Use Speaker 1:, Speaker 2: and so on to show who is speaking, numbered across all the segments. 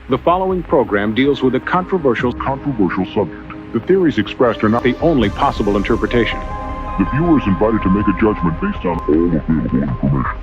Speaker 1: The following program deals with a controversial subject. The theories expressed are not the only possible interpretation.
Speaker 2: The viewer is invited to make a judgment based on all available information.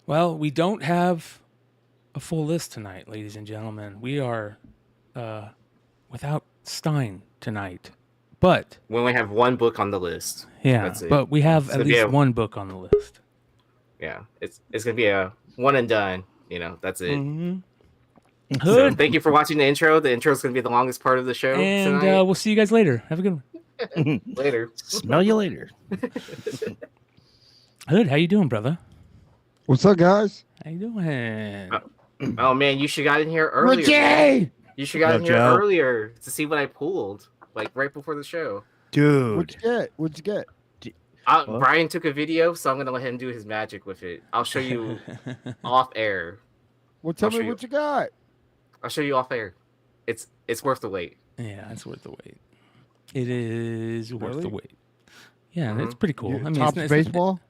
Speaker 3: Well, we don't have a full list tonight, ladies and gentlemen. We are without Stein tonight. But
Speaker 4: we only have one book on the list.
Speaker 3: yeah,
Speaker 4: That's it.
Speaker 3: but we have at least one book on the list.
Speaker 4: Yeah, it's gonna be a one and done. You know, that's it.
Speaker 3: Mm-hmm.
Speaker 4: So thank you for watching the intro. The intro is gonna be the longest part of the show
Speaker 3: and
Speaker 4: tonight.
Speaker 3: We'll see you guys later. Have a good one.
Speaker 4: Later.
Speaker 5: Smell you later.
Speaker 3: Hood, how you doing, brother?
Speaker 6: What's up, guys?
Speaker 3: How you doing?
Speaker 4: Oh man, you should got in here earlier.
Speaker 6: Richie!
Speaker 4: You should got in here
Speaker 5: Joe?
Speaker 4: earlier to see what I pulled, like right before the show.
Speaker 5: Dude.
Speaker 6: What'd you get?
Speaker 4: Bryan took a video, so I'm gonna let him do his magic with it. I'll show you off air.
Speaker 6: Well, tell
Speaker 4: I'll
Speaker 6: me
Speaker 4: show
Speaker 6: what you got.
Speaker 4: I'll show you off air. It's worth the wait.
Speaker 3: Yeah, it's worth the wait. It is worth
Speaker 6: Really?
Speaker 3: the wait. Yeah, that's pretty cool. I mean,
Speaker 6: Topps
Speaker 3: it's
Speaker 6: baseball?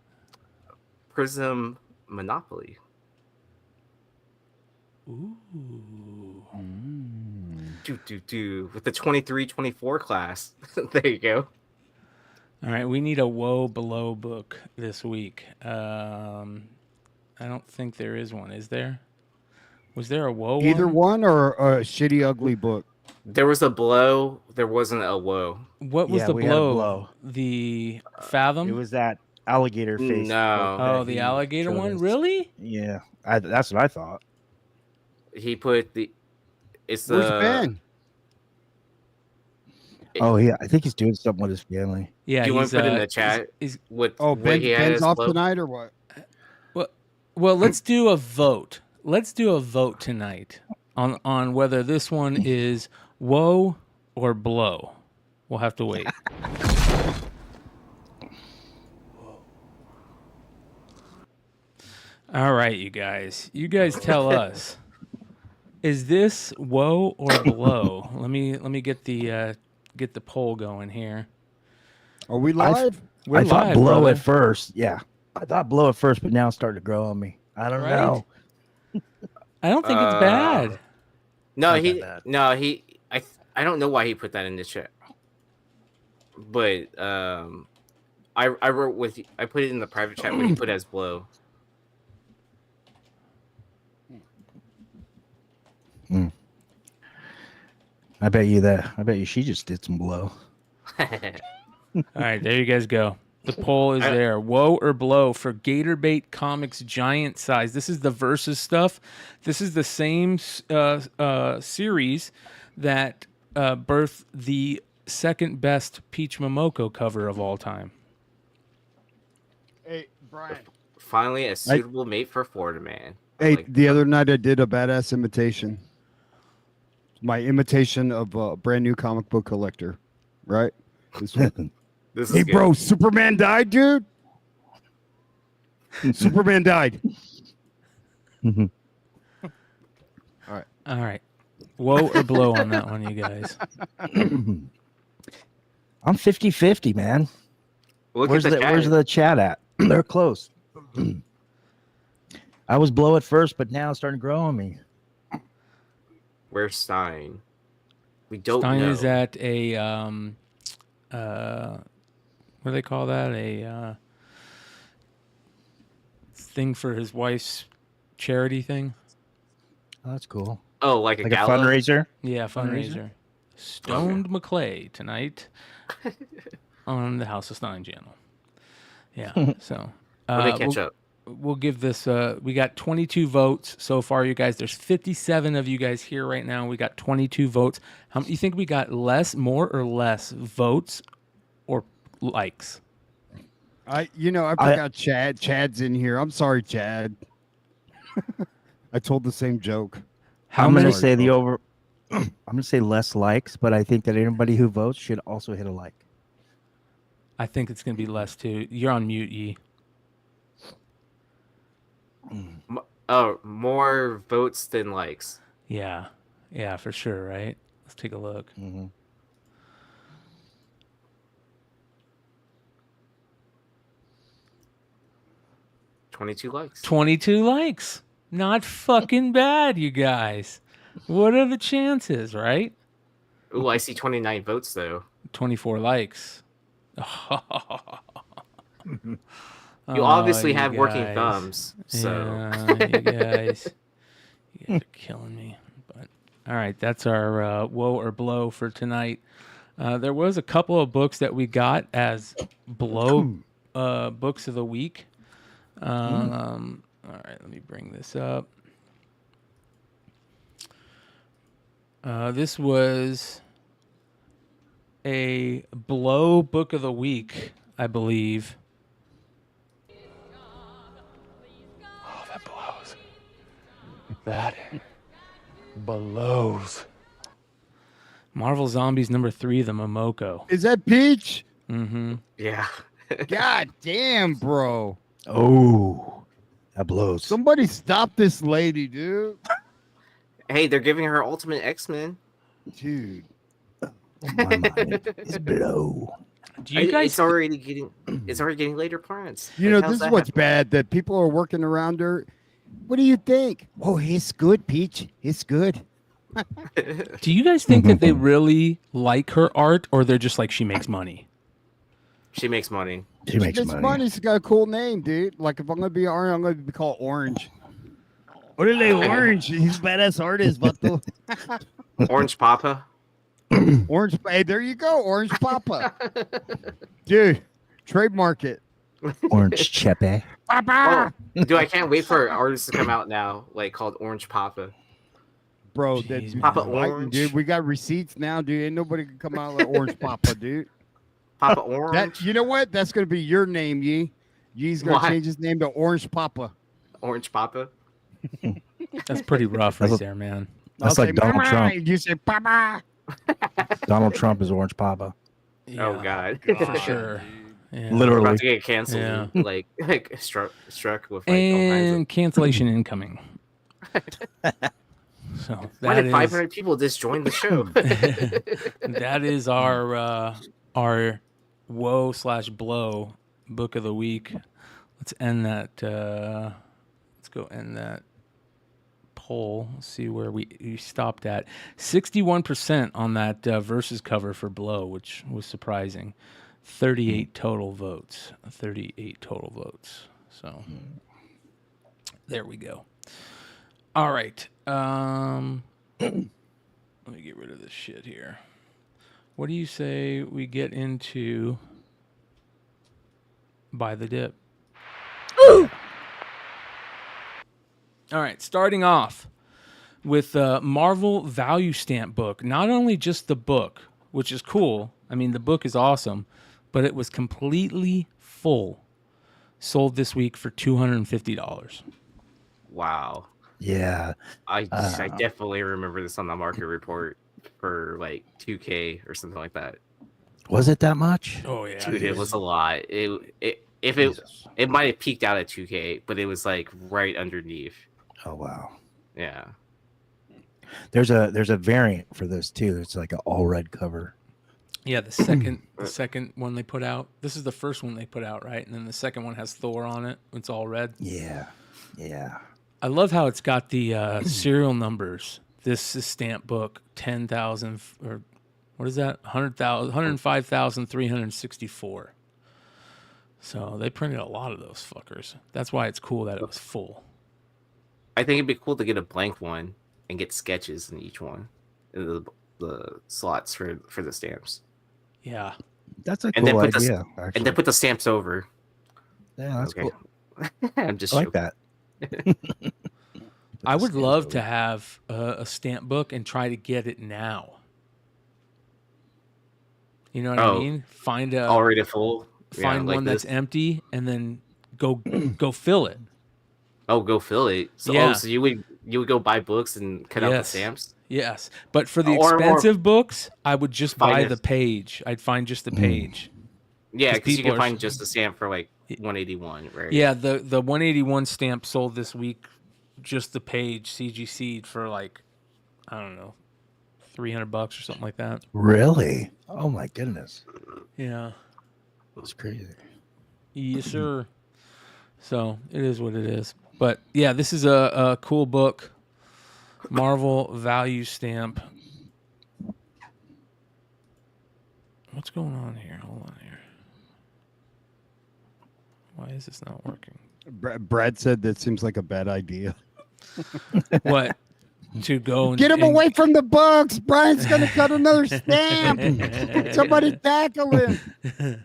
Speaker 4: Prism Monopoly.
Speaker 3: Ooh.
Speaker 4: With the 23-24 class. There you go.
Speaker 3: All right, we need a woe below book this week. I don't think there is one. Is there? Was there a woe?
Speaker 6: Either one or a shitty, ugly book?
Speaker 4: There was a blow. There wasn't a woe.
Speaker 3: What was
Speaker 5: Yeah,
Speaker 3: the
Speaker 5: we had a
Speaker 3: blow?
Speaker 5: blow.
Speaker 3: The Fathom?
Speaker 5: It was that alligator face.
Speaker 4: No.
Speaker 3: Oh, the alligator one?
Speaker 5: Us.
Speaker 3: Really?
Speaker 5: Yeah, that's what I thought.
Speaker 4: He put the. It's
Speaker 6: Where's
Speaker 4: the.
Speaker 6: Ben?
Speaker 5: Oh, yeah, I think he's doing something with his family.
Speaker 3: Yeah.
Speaker 4: Do you want to put in the chat? What?
Speaker 6: Oh,
Speaker 4: what he
Speaker 6: Ben's
Speaker 4: has
Speaker 6: off
Speaker 4: blow?
Speaker 6: tonight or what?
Speaker 3: Well, let's do a vote. Let's do a vote tonight on whether this one is woe or blow. We'll have to wait. All right, you guys. You guys tell us. Is this woe or blow? Let me get the poll going here.
Speaker 6: Are we live?
Speaker 3: We're
Speaker 5: I thought
Speaker 3: live,
Speaker 5: blow
Speaker 3: brother.
Speaker 5: at first. Yeah, I thought blow at first, but now it's starting to grow on me. I don't
Speaker 3: Right?
Speaker 5: know.
Speaker 3: I don't think it's bad.
Speaker 4: No,
Speaker 5: Not
Speaker 4: he.
Speaker 5: that bad.
Speaker 4: No, he. I don't know why he put that in the chat. But I wrote with. I put it in the private chat where he put as blow.
Speaker 5: I bet you she just did some blow.
Speaker 3: All right, there you guys go. The poll is there. Woe or blow for Gatorbait Comics Giant Size. This is the Versus stuff. This is the same series that birthed the second best Peach Momoko cover of all time.
Speaker 6: Hey, Brian.
Speaker 4: Finally, a suitable mate for Florida man.
Speaker 6: Hey, the other night I did a badass imitation. My imitation of a brand new comic book collector, right? This one.
Speaker 4: This is
Speaker 6: Hey,
Speaker 4: good.
Speaker 6: bro, Superman died, dude. Superman died.
Speaker 5: Mhm.
Speaker 6: All
Speaker 3: right. Woe or blow on that one, you guys.
Speaker 5: I'm 50-50, man.
Speaker 4: Look
Speaker 5: Where's
Speaker 4: at the chat.
Speaker 5: where's the chat at? They're close. I was blow at first, but now it's starting to grow on me.
Speaker 4: Where's Stein? We don't
Speaker 3: Stein
Speaker 4: know.
Speaker 3: is at a what do they call that? A thing for his wife's charity thing.
Speaker 5: Oh, that's cool.
Speaker 4: Oh, like a
Speaker 5: Like a
Speaker 4: gala?
Speaker 5: fundraiser?
Speaker 3: Yeah, fundraiser. Stoned McClay tonight on the House of Stein channel. Yeah, so
Speaker 4: Let me catch up.
Speaker 3: We'll give this. We got 22 votes so far, you guys. There's 57 of you guys here right now. We got 22 votes. How you think we got more or less votes or likes?
Speaker 6: I forgot Chad. Chad's in here. I'm sorry, Chad. I told the same joke.
Speaker 5: I'm going to
Speaker 6: Sorry,
Speaker 5: say the
Speaker 6: bro.
Speaker 5: over. I'm going to say less likes, but I think that anybody who votes should also hit a like.
Speaker 3: I think it's going to be less too. You're on mute, Yee.
Speaker 4: Oh, more votes than likes.
Speaker 3: Yeah. Yeah, for sure, right? Let's take a look.
Speaker 5: Mm-hmm.
Speaker 4: 22 likes.
Speaker 3: 22 likes. Not fucking bad, you guys. What are the chances, right?
Speaker 4: Ooh, I see 29 votes though.
Speaker 3: 24 likes.
Speaker 4: You obviously
Speaker 3: you
Speaker 4: have working
Speaker 3: guys.
Speaker 4: thumbs, so
Speaker 3: Yeah, you guys are killing me. But all right, that's our woe or blow for tonight. There was a couple of books that we got as blow books of the week. All right, let me bring this up. This was a blow book of the week, I believe. Oh, that blows. That blows. Marvel Zombies #3, the Momoko.
Speaker 6: Is that Peach?
Speaker 3: Mm-hmm.
Speaker 4: yeah.
Speaker 6: God damn, bro.
Speaker 5: Oh, that blows.
Speaker 6: Somebody stop this lady, dude.
Speaker 4: Hey, they're giving her Ultimate X-Men.
Speaker 6: Dude.
Speaker 5: My mind is blow.
Speaker 3: Do you guys?
Speaker 4: It's already getting later plans.
Speaker 6: You
Speaker 4: Like,
Speaker 6: know,
Speaker 4: how's
Speaker 6: this is
Speaker 4: that
Speaker 6: what's
Speaker 4: happen?
Speaker 6: bad, that people are working around her. What do you think? Oh, it's good, Peach. It's good.
Speaker 3: Do you guys think that they really like her art, or they're just like she makes money?
Speaker 4: She makes money.
Speaker 5: She makes
Speaker 6: It's money. She's got a cool name, dude. Like, if I'm going to be orange, I'm going to be called Orange. What are they, Orange? He's a badass artist, vato.
Speaker 4: Orange Papa.
Speaker 6: Orange. Hey, there you go. Orange Papa. Dude, trademark it.
Speaker 5: Orange Chepe.
Speaker 6: Papa.
Speaker 4: Oh, dude, I can't wait for artists to come out now, like called Orange Papa.
Speaker 6: Bro,
Speaker 3: Jeez,
Speaker 6: that's
Speaker 3: man.
Speaker 4: Papa
Speaker 6: right,
Speaker 4: Orange.
Speaker 6: dude. We got receipts now, dude. Ain't nobody can come out like Orange Papa, dude.
Speaker 4: Papa Orange.
Speaker 6: That, you know what? That's gonna be your name, Yee. Yee's gonna
Speaker 4: Why?
Speaker 6: change his name to Orange Papa.
Speaker 4: Orange Papa.
Speaker 3: That's pretty rough right
Speaker 5: That's a-
Speaker 3: there, man.
Speaker 5: That's
Speaker 6: I'll
Speaker 5: like
Speaker 6: say,
Speaker 5: Donald
Speaker 6: Mama,
Speaker 5: Trump.
Speaker 6: You say Papa.
Speaker 5: Donald Trump is Orange Papa.
Speaker 4: Oh God.
Speaker 3: for sure. Yeah.
Speaker 4: We're
Speaker 5: Literally.
Speaker 4: about to get canceled.
Speaker 3: Yeah.
Speaker 4: Like struck with like all kinds
Speaker 3: And cancellation incoming. So
Speaker 4: of. Why
Speaker 3: that
Speaker 4: did
Speaker 3: is
Speaker 4: 500 people just join the show?
Speaker 3: that is our woe/blow book of the week. Let's end that. Let's go end that poll. Let's see where we stopped at. 61% on that versus cover for blow, which was surprising. 38 total votes. 38 total votes. So there we go. All right. Let me get rid of this shit here. What do you say we get into Buy the Dip? All right, starting off with the Marvel Value Stamp book. Not only just the book, which is cool. I mean, the book is awesome, but it was completely full. Sold this week for $250.
Speaker 4: Wow.
Speaker 5: Yeah.
Speaker 4: I definitely remember this on the market report for like 2K or something like that.
Speaker 5: Was it that much?
Speaker 3: Oh yeah,
Speaker 4: Dude, it was a lot. It
Speaker 5: Jesus.
Speaker 4: might have peaked out at 2K, but it was like right underneath.
Speaker 5: Oh wow.
Speaker 4: Yeah.
Speaker 5: There's a variant for this too. It's like an all red cover.
Speaker 3: Yeah, the second one they put out. This is the first one they put out, right? And then the second one has Thor on it. It's all red.
Speaker 5: Yeah. Yeah.
Speaker 3: I love how it's got the serial numbers. This is stamp book 10,000 or what is that? 105,364. So they printed a lot of those fuckers. That's why it's cool that it was full.
Speaker 4: I think it'd be cool to get a blank one and get sketches in each one. The slots for the stamps.
Speaker 3: Yeah.
Speaker 5: That's a
Speaker 4: And then
Speaker 5: cool
Speaker 4: put the-
Speaker 5: idea.
Speaker 4: And
Speaker 5: actually.
Speaker 4: then put the stamps over.
Speaker 5: Yeah, that's
Speaker 4: Okay.
Speaker 5: cool.
Speaker 4: I'm just
Speaker 5: I like
Speaker 4: joking.
Speaker 5: that.
Speaker 3: I would love to have a stamp book and try to get it now. You know what I
Speaker 4: Oh.
Speaker 3: mean? Find
Speaker 4: Already full.
Speaker 3: find
Speaker 4: like
Speaker 3: one that's
Speaker 4: this.
Speaker 3: empty and then go fill it.
Speaker 4: Oh, go fill it. So
Speaker 3: Yeah.
Speaker 4: so you would you would go buy books and cut out the
Speaker 3: Yes.
Speaker 4: stamps.
Speaker 3: Yes, but for the
Speaker 4: Or-
Speaker 3: expensive books, I would just buy
Speaker 4: Finance.
Speaker 3: the page. I'd find just the page.
Speaker 4: Yeah,
Speaker 3: 'Cause
Speaker 4: because you
Speaker 3: people
Speaker 4: can
Speaker 3: are-
Speaker 4: find just the stamp for like 181, right?
Speaker 3: Yeah, the 181 stamp sold this week, just the page CGC'd for like, I don't know, $300 or something like that.
Speaker 5: Really? Oh my goodness.
Speaker 3: Yeah.
Speaker 5: That's crazy.
Speaker 3: Yes, sir. So it is what it is. But yeah, this is a cool book. Marvel value stamp. What's going on here? Hold on here. Why is this not working?
Speaker 6: Brad said that seems like a bad idea.
Speaker 3: What? To go and
Speaker 6: Get him
Speaker 3: and-
Speaker 6: away from the books. Brian's gonna cut another stamp. Somebody tackle him.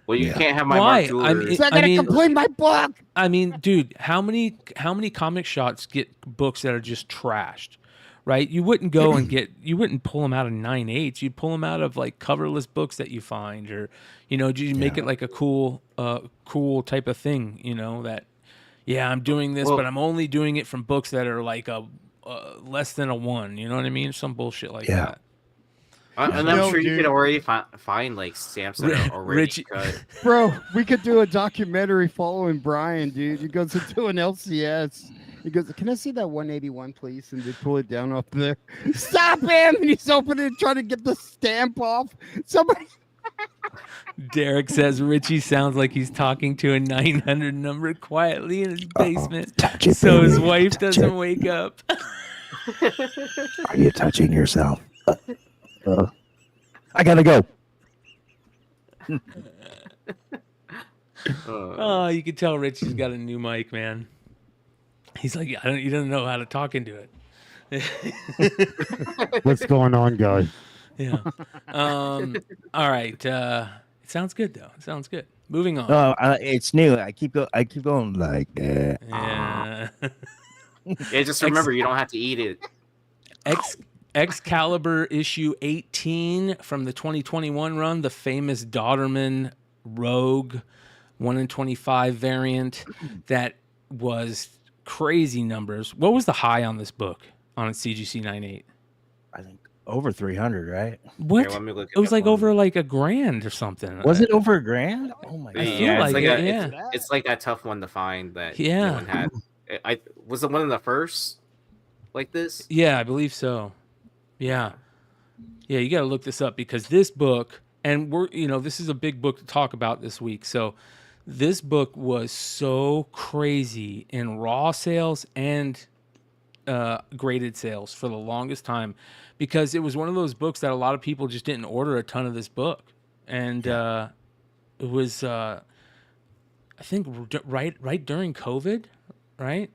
Speaker 4: Well, you can't have my
Speaker 3: Why?
Speaker 4: Mark Jewelry.
Speaker 6: He's not gonna complete my book.
Speaker 3: I mean, dude, how many comic shops get books that are just trashed, right? You wouldn't go and you wouldn't pull them out of 9/8. You'd pull them out of like coverless books that you find, or you make it like a cool type of thing, that. Yeah, I'm doing this, but I'm only doing it from books that are like a less than a 1. You know what I mean? Some bullshit like that.
Speaker 4: And I'm sure you could already find like stamps that are already cut.
Speaker 6: Bro, we could do a documentary following Brian, dude. He goes into an LCS. He goes, "Can I see that 181, please?" And they pull it down off there. Stop him! And he's opening it, trying to get the stamp off. Somebody.
Speaker 3: Derek says Richie sounds like he's talking to a 900 number quietly in his basement, so his wife doesn't wake up.
Speaker 5: Are you touching yourself? I gotta go.
Speaker 3: Oh, you can tell Richie's got a new mic, man. He's like, he doesn't know how to talk into it.
Speaker 6: What's going on, guys?
Speaker 3: Yeah. All right. It sounds good though. It sounds good. Moving on.
Speaker 5: No, it's new. I keep going like that.
Speaker 3: Yeah.
Speaker 4: Yeah, just remember you don't have to eat it.
Speaker 3: Excalibur issue 18 from the 2021 run, the famous Daughterman Rogue 1 in 25 variant that was crazy numbers. What was the high on this book on its CGC 98?
Speaker 5: I think over 300, right?
Speaker 3: What?
Speaker 4: Here, let me look
Speaker 3: It was
Speaker 4: up
Speaker 3: like
Speaker 4: one.
Speaker 3: over like $1,000 or something.
Speaker 5: Was it over $1,000? Oh my god!
Speaker 3: feel
Speaker 4: Yeah,
Speaker 3: like
Speaker 4: it's
Speaker 3: it,
Speaker 4: like
Speaker 3: yeah.
Speaker 4: it's like that tough one to find that
Speaker 3: Yeah.
Speaker 4: no one had. I was it one of the first like this?
Speaker 3: Yeah, I believe so. Yeah. Yeah, you got to look this up because this book, and this is a big book to talk about this week. So this book was so crazy in raw sales and graded sales for the longest time because it was one of those books that a lot of people just didn't order a ton of this book. And it was, I think, right during COVID, right?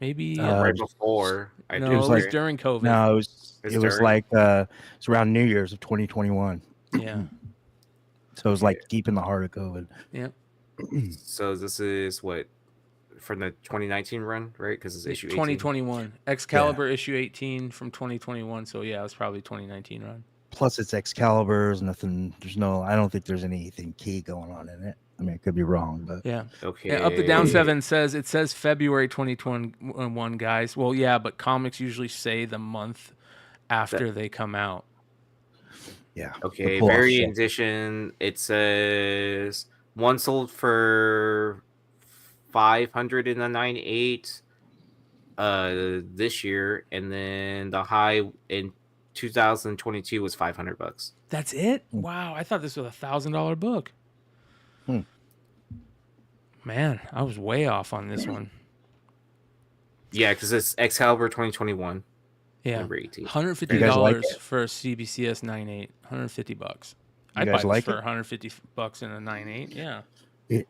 Speaker 3: Maybe.
Speaker 4: Right before.
Speaker 3: It was during COVID.
Speaker 5: No,
Speaker 4: It's
Speaker 5: it was
Speaker 4: during.
Speaker 5: like it's around New Year's of 2021.
Speaker 3: Yeah.
Speaker 5: So it was like deep in the heart of COVID.
Speaker 3: Yeah.
Speaker 4: So this is what from the 2019 run, right? Because it's issue 18.
Speaker 3: 2021. Excalibur issue 18 from 2021. So yeah, it was probably 2019 run.
Speaker 5: Plus, it's Excalibur's. Nothing. I don't think there's anything key going on in it. I mean, I could be wrong, but
Speaker 3: Yeah.
Speaker 4: Okay.
Speaker 3: Yeah, Up the Down 7 says February 2021, guys. Well, yeah, but comics usually say the month after they come out.
Speaker 5: yeah.
Speaker 4: Okay,
Speaker 5: the pull-off
Speaker 4: variant
Speaker 5: set.
Speaker 4: edition. It says one sold for 500 in the 98 this year, and then the high in 2022 was $500.
Speaker 3: That's it? Wow, I thought this was a $1,000 book. Man, I was way off on this one.
Speaker 4: Yeah, because it's Excalibur 2021.
Speaker 3: Yeah,
Speaker 4: Number 18.
Speaker 3: $150
Speaker 5: You guys like it?
Speaker 3: for a CBCS 9.8. $150.
Speaker 5: You
Speaker 3: I'd
Speaker 5: guys
Speaker 3: buy
Speaker 5: like
Speaker 3: this
Speaker 5: it?
Speaker 3: for $150 in a 9.8. Yeah.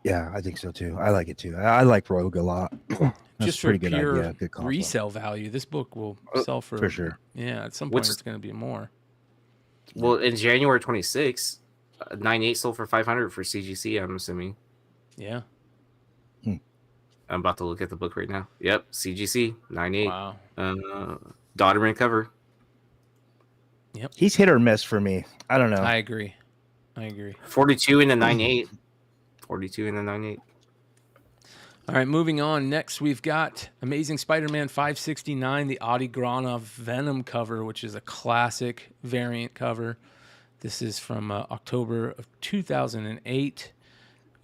Speaker 5: Yeah, I think so too. I like it too. I like Rogue a lot. That's
Speaker 3: Just
Speaker 5: a
Speaker 3: for
Speaker 5: pretty good
Speaker 3: pure
Speaker 5: idea. Good console.
Speaker 3: resale value, this book will sell
Speaker 5: for sure.
Speaker 3: Yeah, at some point
Speaker 4: What's-
Speaker 3: it's going to be more.
Speaker 4: Well, in January 26, 98 sold for 500 for CGC, I'm assuming.
Speaker 3: Yeah.
Speaker 4: I'm about to look at the book right now. Yep, CGC 98.
Speaker 3: Wow.
Speaker 4: Daughterman cover.
Speaker 5: He's hit or miss for me. I don't know.
Speaker 3: I agree. 42
Speaker 4: 42 in the 98. 42 in the 98.
Speaker 3: All right, moving on. Next, we've got Amazing Spider-Man 569, the Adi Granov Venom cover, which is a classic variant cover. This is from October of 2008.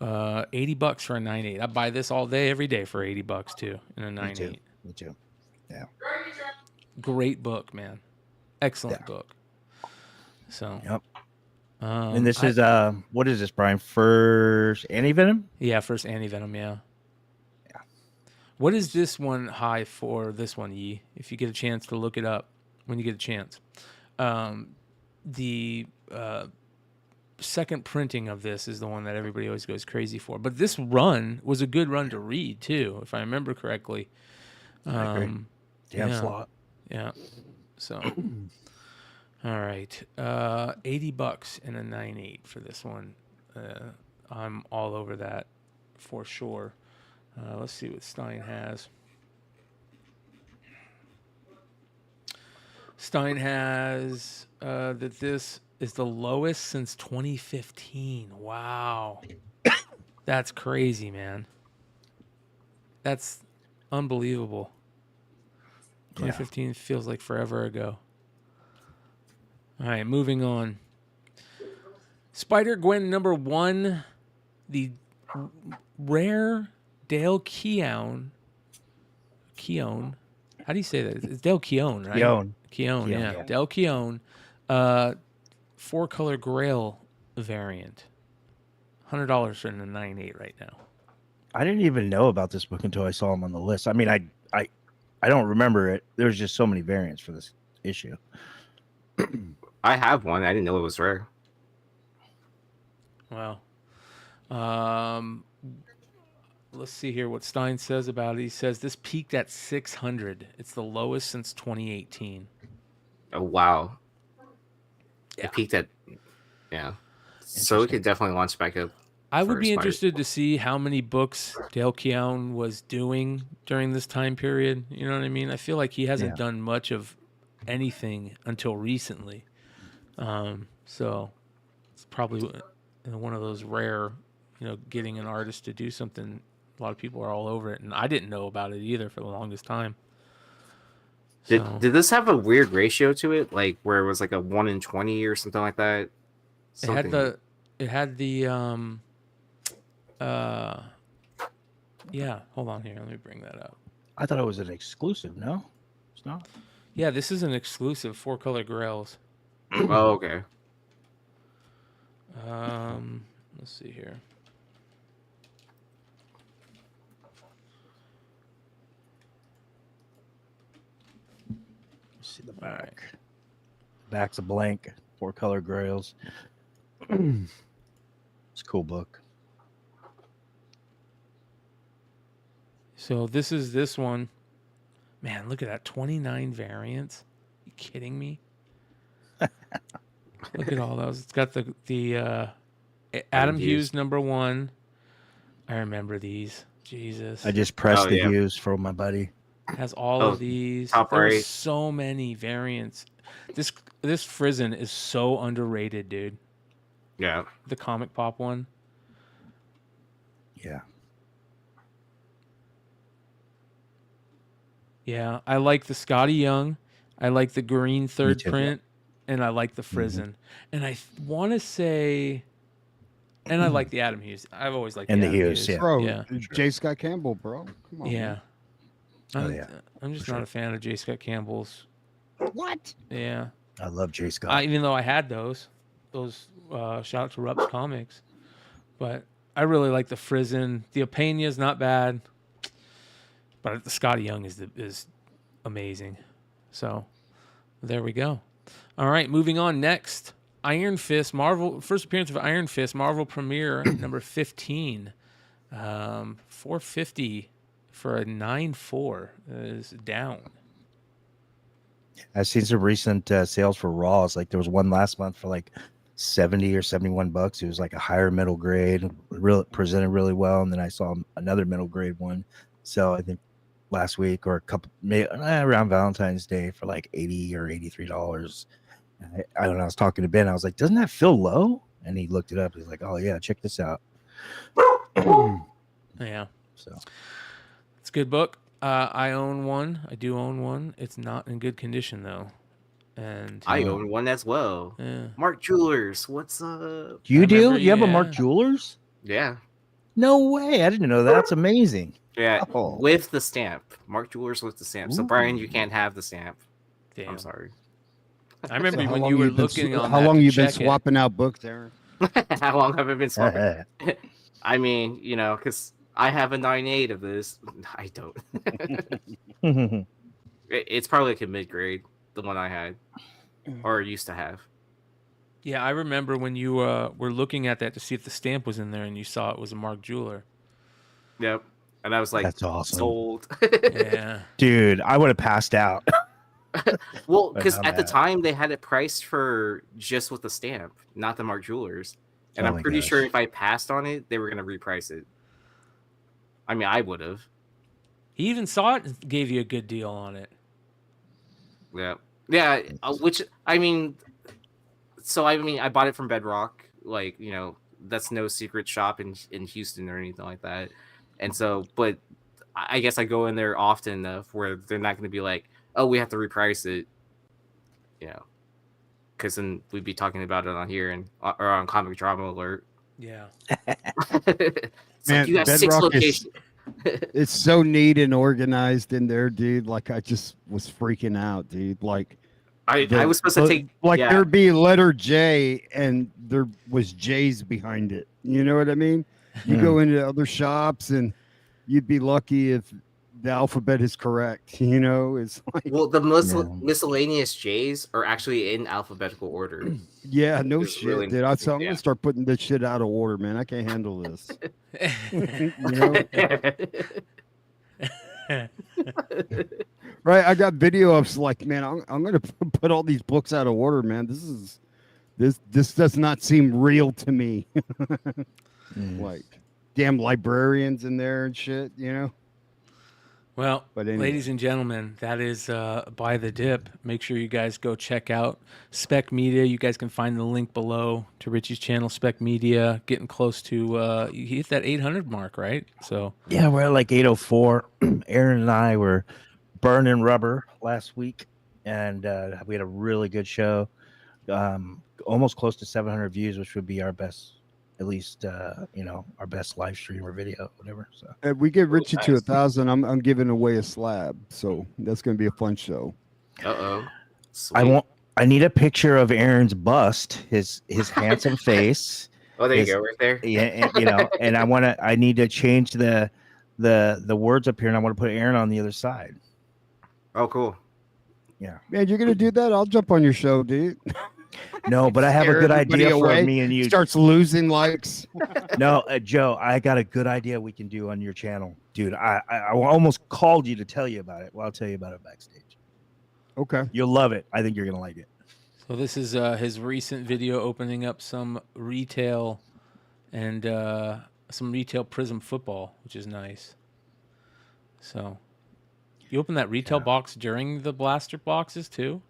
Speaker 3: $80 for a 9.8. I buy this all day, every day for $80 too, in a 9.8.
Speaker 5: Me too. Yeah.
Speaker 3: Great book, man. Excellent
Speaker 5: Yeah.
Speaker 3: book. So,
Speaker 5: Yep. And this is what is this, Brian? First Anti-Venom?
Speaker 3: Yeah, first Anti-Venom, yeah. What is this one high for, this one, Yee? If you get a chance to look it up, when you get a chance. The second printing of this is the one that everybody always goes crazy for. But this run was a good run to read, too, if I remember correctly.
Speaker 5: Damn slot.
Speaker 3: Yeah. So, all right. $80 and a 9.8 for this one. I'm all over that for sure. Let's see what Stein has. Stein has that this is the lowest since 2015. Wow. That's crazy, man. That's unbelievable. 2015 feels like forever ago. All right, moving on. Spider-Gwen #1, the rare Dale Keown. How do you say that? It's Dale Keown, right? Keown, yeah. Dale Keown. 4-color Grail variant. $100 for the 9.8 right now.
Speaker 5: I didn't even know about this book until I saw him on the list. I mean, I don't remember it. There's just so many variants for this issue.
Speaker 4: I have one. I didn't know it was rare.
Speaker 3: Wow. Let's see here what Stein says about it. He says this peaked at 600. It's the lowest since 2018.
Speaker 4: Oh, wow.
Speaker 3: Yeah.
Speaker 4: It peaked at, yeah. So it could definitely launch back up.
Speaker 3: I would be
Speaker 4: Spider-
Speaker 3: interested to see how many books Dale Keown was doing during this time period. You know what I mean? I feel like he hasn't done much of anything until recently. So it's probably one of those rare, getting an artist to do something. A lot of people are all over it, and I didn't know about it either for the longest time.
Speaker 4: Did this have a weird ratio to it, like where it was like a 1 in 20 or something like that?
Speaker 3: It had the yeah. Hold on here, let me bring that up.
Speaker 5: I thought it was an exclusive. No, it's not.
Speaker 3: Yeah, this is an exclusive 4-color Grails.
Speaker 4: Oh, okay.
Speaker 3: Let's see here.
Speaker 5: See the back. Right. Back's a blank. 4-color Grails. It's a cool book.
Speaker 3: So this is this one. Man, look at that. 29 variants. Are you kidding me? Look at all those. It's got the Adam Hughes #1. I remember these. Jesus.
Speaker 5: I just pressed the Hughes for my buddy.
Speaker 3: Has all of these. There's so many variants. This Frizen is so underrated, dude.
Speaker 4: Yeah.
Speaker 3: The Comic Pop one.
Speaker 5: Yeah.
Speaker 3: Yeah, I like the Scotty Young. I like the green third print. And I like the Frizen. And I want to say... And I like the Adam Hughes. I've always liked the Adam Hughes.
Speaker 5: Yeah.
Speaker 6: Bro,
Speaker 3: yeah.
Speaker 6: J. Scott Campbell, bro. Come on.
Speaker 3: Yeah.
Speaker 6: Man.
Speaker 3: I'm just not a fan of J. Scott Campbell's.
Speaker 6: What?
Speaker 3: Yeah.
Speaker 5: I love J. Scott.
Speaker 3: Even though I had those shout out to Rups Comics. But I really like the Frizen. The Openia's not bad. But the Scotty Young is amazing. So there we go. All right, moving on. Next, Iron Fist, Marvel, first appearance of Iron Fist, Marvel Premiere, number 15. $450 for a 9.4 is down.
Speaker 5: I've seen some recent sales for Raws. Like there was one last month for like 70 or 71 bucks. It was like a higher middle grade, presented really well. And then I saw another middle grade one. So I think last week or a couple, around Valentine's Day for like $80 or $83. I don't know. I was talking to Ben. I was like, doesn't that feel low? And he looked it up. He's like, oh, yeah, check this out.
Speaker 3: Yeah.
Speaker 5: So
Speaker 3: It's a good book. I own one. I do own one. It's not in good condition though. And
Speaker 4: I own one as well.
Speaker 3: yeah.
Speaker 4: Mark Jewelers, what's up?
Speaker 5: you do?
Speaker 3: remember,
Speaker 5: You have a Mark
Speaker 3: yeah.
Speaker 5: Jewelers?
Speaker 4: Yeah.
Speaker 5: No way! I didn't know that. That's amazing.
Speaker 4: Yeah,
Speaker 5: Oh.
Speaker 4: with the stamp. Mark Jewelers with the stamp. So Brian, you can't have the stamp.
Speaker 3: Damn.
Speaker 4: I'm sorry.
Speaker 3: I remember
Speaker 6: So how
Speaker 3: when
Speaker 6: long
Speaker 3: you were
Speaker 6: been
Speaker 3: looking on
Speaker 6: how
Speaker 3: that
Speaker 6: long
Speaker 3: to
Speaker 6: you been
Speaker 3: check it.
Speaker 6: swapping out books, Aaron?
Speaker 4: How long have I been swapping? I mean, because I have a 9.8 of this. I don't. It's probably like a mid-grade, the one I had. Or used to have.
Speaker 3: Yeah, I remember when you were looking at that to see if the stamp was in there, and you saw it was a Mark Jeweler.
Speaker 4: Yep. And I was like,
Speaker 5: That's awesome.
Speaker 4: sold.
Speaker 3: Yeah.
Speaker 5: Dude, I would have passed out.
Speaker 4: Well,
Speaker 5: But
Speaker 4: because
Speaker 5: I'm
Speaker 4: at the
Speaker 5: at-
Speaker 4: time they had it priced for just with the stamp, not the Mark Jewelers. And
Speaker 5: Oh
Speaker 4: I'm
Speaker 5: my
Speaker 4: pretty
Speaker 5: gosh.
Speaker 4: sure if I passed on it, they were going to reprice it. I mean, I would have.
Speaker 3: He even saw it and gave you a good deal on it.
Speaker 4: Yeah. Yeah. Which, I mean, I bought it from Bedrock. Like, that's no secret shop in Houston or anything like that. And so, but I guess I go in there often enough where they're not going to be like, oh, we have to reprice it. Because then we'd be talking about it on here or on Comic Drama Alert.
Speaker 3: Yeah.
Speaker 4: It's
Speaker 6: Man,
Speaker 4: like you got 6
Speaker 6: Bedrock
Speaker 4: locations.
Speaker 6: It's so neat and organized in there, dude. Like I just was freaking out, dude. Like
Speaker 4: I was supposed to take yeah.
Speaker 6: there'd be letter J and there was J's behind it. You know what I mean? You go into other shops and you'd be lucky if the alphabet is correct. It's like
Speaker 4: Well, the miscellaneous J's are actually in alphabetical order.
Speaker 6: yeah, no
Speaker 4: It's
Speaker 6: shit,
Speaker 4: really
Speaker 6: dude. I'm
Speaker 4: interesting,
Speaker 6: gonna start putting this shit out of order, man. I can't handle this. Right? I got video of like, man, I'm gonna put all these books out of order, man. This does not seem real to me. Like damn librarians in there and shit,
Speaker 3: Well,
Speaker 6: But anyway.
Speaker 3: ladies and gentlemen, that is Buy the Dip. Make sure you guys go check out Spec Media. You guys can find the link below to Richie's channel, Spec Media. Getting close to you hit that 800 mark, right? So
Speaker 5: Yeah, we're at like 804. Aaron and I were burning rubber last week, and we had a really good show. Almost close to 700 views, which would be our best, at least our best live stream or video, whatever. So
Speaker 6: If we get Richie to
Speaker 4: nice.
Speaker 6: 1,000, I'm giving away a slab. So that's gonna be a fun show.
Speaker 4: Uh-oh.
Speaker 5: I need a picture of Aaron's bust, his handsome face.
Speaker 4: Oh, there you
Speaker 5: It's-
Speaker 4: go, right there.
Speaker 5: Yeah, and I need to change the words up here, and I want to put Aaron on the other side.
Speaker 4: Oh, cool.
Speaker 6: Man, you're gonna do that? I'll jump on your show, dude.
Speaker 5: No, but I have a
Speaker 6: Scare
Speaker 5: good
Speaker 6: everybody
Speaker 5: idea for
Speaker 6: away.
Speaker 5: me and you.
Speaker 6: Starts losing likes.
Speaker 5: No, Joe, I got a good idea we can do on your channel, dude. I almost called you to tell you about it. Well, I'll tell you about it backstage.
Speaker 6: Okay.
Speaker 5: You'll love it. I think you're gonna like it.
Speaker 3: So this is his recent video opening up some retail and some retail Prism football, which is nice. So you open that retail box during the blaster boxes too?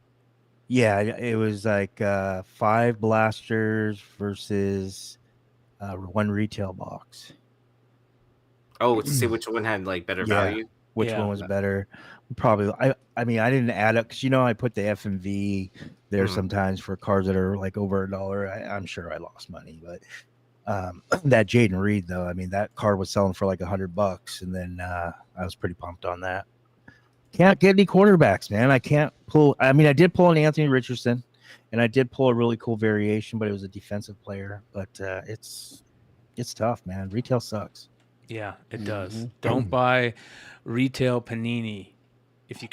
Speaker 5: Yeah, it was like 5 blasters versus 1 retail box.
Speaker 4: Oh, to see which one had like better value.
Speaker 5: Which
Speaker 3: Yeah.
Speaker 5: one was better? Probably. I mean, I didn't add up because I put the FMV there sometimes for cards that are like over $1. I'm sure I lost money, but that Jaden Reed though, I mean, that card was selling for like $100, and then I was pretty pumped on that. Can't get any quarterbacks, man. I can't pull. I mean, I did pull an Anthony Richardson, and I did pull a really cool variation, but it was a defensive player. But it's tough, man. Retail sucks.
Speaker 3: Yeah, it does. Don't buy retail Panini if you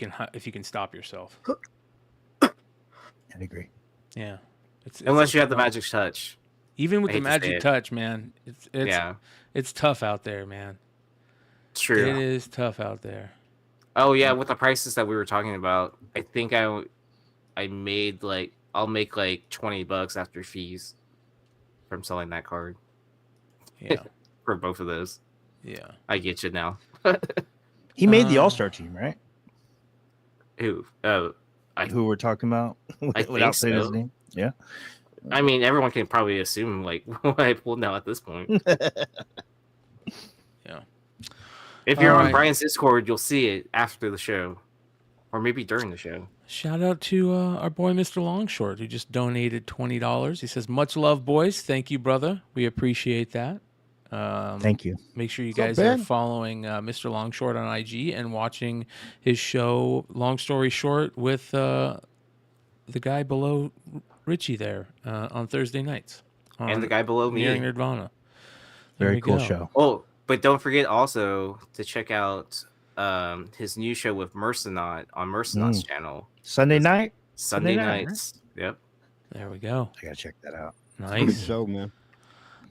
Speaker 3: can stop yourself.
Speaker 5: I agree.
Speaker 3: Yeah. It's
Speaker 4: Unless you have the magic touch.
Speaker 3: even with
Speaker 4: I
Speaker 3: the
Speaker 4: hate to say
Speaker 3: magic
Speaker 4: it.
Speaker 3: touch, man. It's tough out there, man.
Speaker 4: True.
Speaker 3: It is tough out there.
Speaker 4: Oh yeah, with the prices that we were talking about, I think I made I'll make like $20 after fees from selling that card
Speaker 3: Yeah.
Speaker 4: for both of those.
Speaker 3: Yeah.
Speaker 4: I get you now.
Speaker 5: He made the All-Star team, right?
Speaker 4: Who?
Speaker 5: Who we're talking about
Speaker 4: think
Speaker 5: without saying his
Speaker 4: so.
Speaker 5: name. Yeah.
Speaker 4: I mean, everyone can probably assume like what I pulled now at this point.
Speaker 3: Yeah.
Speaker 4: If you're
Speaker 3: All
Speaker 4: on
Speaker 3: right.
Speaker 4: Brian's Discord, you'll see it after the show, or maybe during the show.
Speaker 3: Shout out to our boy Mr. Longshort, who just donated $20. He says, "Much love, boys. Thank you, brother. We appreciate that."
Speaker 5: Thank you.
Speaker 3: Make sure you
Speaker 6: What's up,
Speaker 3: guys are
Speaker 6: Ben?
Speaker 3: following Mr. Longshort on IG and watching his show, Long Story Short, with the guy below Richie there on Thursday nights.
Speaker 4: And the guy below me.
Speaker 3: Nearing Nirvana. There
Speaker 5: Very
Speaker 3: we
Speaker 5: cool
Speaker 3: go.
Speaker 5: show.
Speaker 4: Oh, but don't forget also to check out his new show with Mercenaut on Mercenaut's channel.
Speaker 5: Sunday night.
Speaker 4: Sunday
Speaker 5: night,
Speaker 4: nights. Yep.
Speaker 3: There we go.
Speaker 5: I gotta check that out.
Speaker 6: Good
Speaker 3: Nice.
Speaker 6: show, man.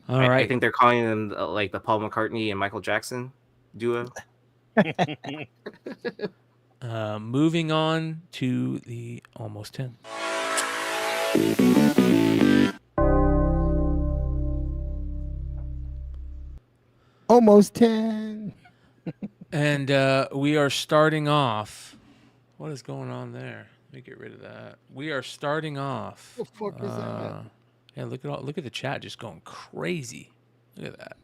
Speaker 3: All
Speaker 4: I
Speaker 3: right.
Speaker 4: think they're calling them like the Paul McCartney and Michael Jackson duo.
Speaker 3: Moving on to the almost 10.
Speaker 6: Almost 10.
Speaker 3: And we are starting off. What is going on there? Let me get rid of that. We are starting off.
Speaker 6: What the fuck is that?
Speaker 3: Yeah, look at the chat just going crazy. Look at that.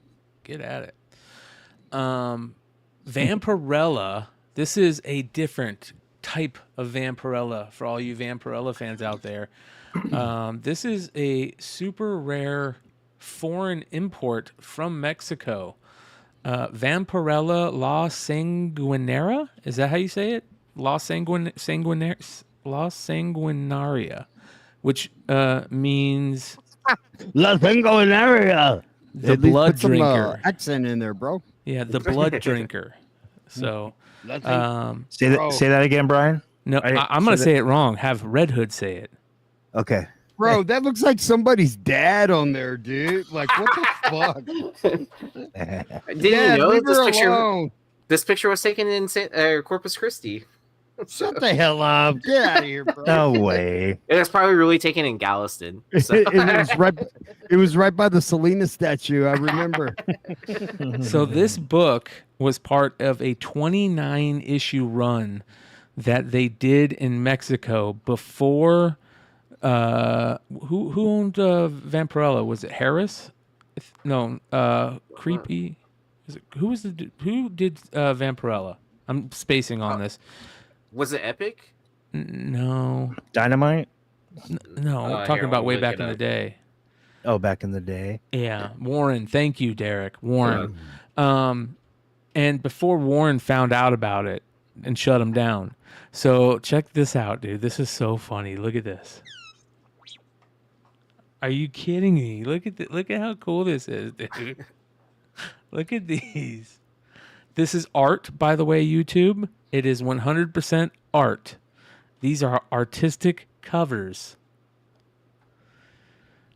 Speaker 3: Get at it. Vampirella. This is a different type of Vampirella for all you Vampirella fans out there. This is a super rare foreign import from Mexico. Vampirella La Sanguinera. Is that how you say it? La Sanguinaria, which means
Speaker 6: La Sanguinaria.
Speaker 3: the
Speaker 6: At least
Speaker 3: blood
Speaker 6: put some,
Speaker 3: drinker.
Speaker 6: accent in there, bro.
Speaker 3: Yeah, the blood drinker. So,
Speaker 5: Say
Speaker 6: Bro.
Speaker 5: that. Say that again, Brian.
Speaker 3: no, I'm going to say it wrong. Have Red Hood say it.
Speaker 5: Okay.
Speaker 6: Bro, that looks like somebody's dad on there, dude. Like, what the fuck?
Speaker 4: Didn't
Speaker 6: Dad,
Speaker 4: you know
Speaker 6: leave
Speaker 4: this
Speaker 6: her
Speaker 4: picture?
Speaker 6: alone.
Speaker 4: This picture was taken in Corpus Christi.
Speaker 6: Shut the hell up. Get out of here, bro.
Speaker 5: No way.
Speaker 4: It was probably really taken in Galveston. So.
Speaker 6: It was right by the Selena statue. I remember.
Speaker 3: So this book was part of a 29 issue run that they did in Mexico before. Who owned Vampirella? Was it Harris? No, Creepy. Who did Vampirella? I'm spacing on this.
Speaker 4: Was it Epic?
Speaker 3: No,
Speaker 5: Dynamite.
Speaker 3: no, I'm talking
Speaker 4: here,
Speaker 3: about
Speaker 4: I'll
Speaker 3: way
Speaker 4: look
Speaker 3: back
Speaker 4: it
Speaker 3: in the
Speaker 4: up.
Speaker 3: day.
Speaker 5: Oh, back in the day.
Speaker 3: Yeah, Warren. Thank you, Derek. Warren. And before Warren found out about it and shut him down. So check this out, dude. This is so funny. Look at this. Are you kidding me? Look at how cool this is, dude. Look at these. This is art, by the way, YouTube. It is 100% art. These are artistic covers.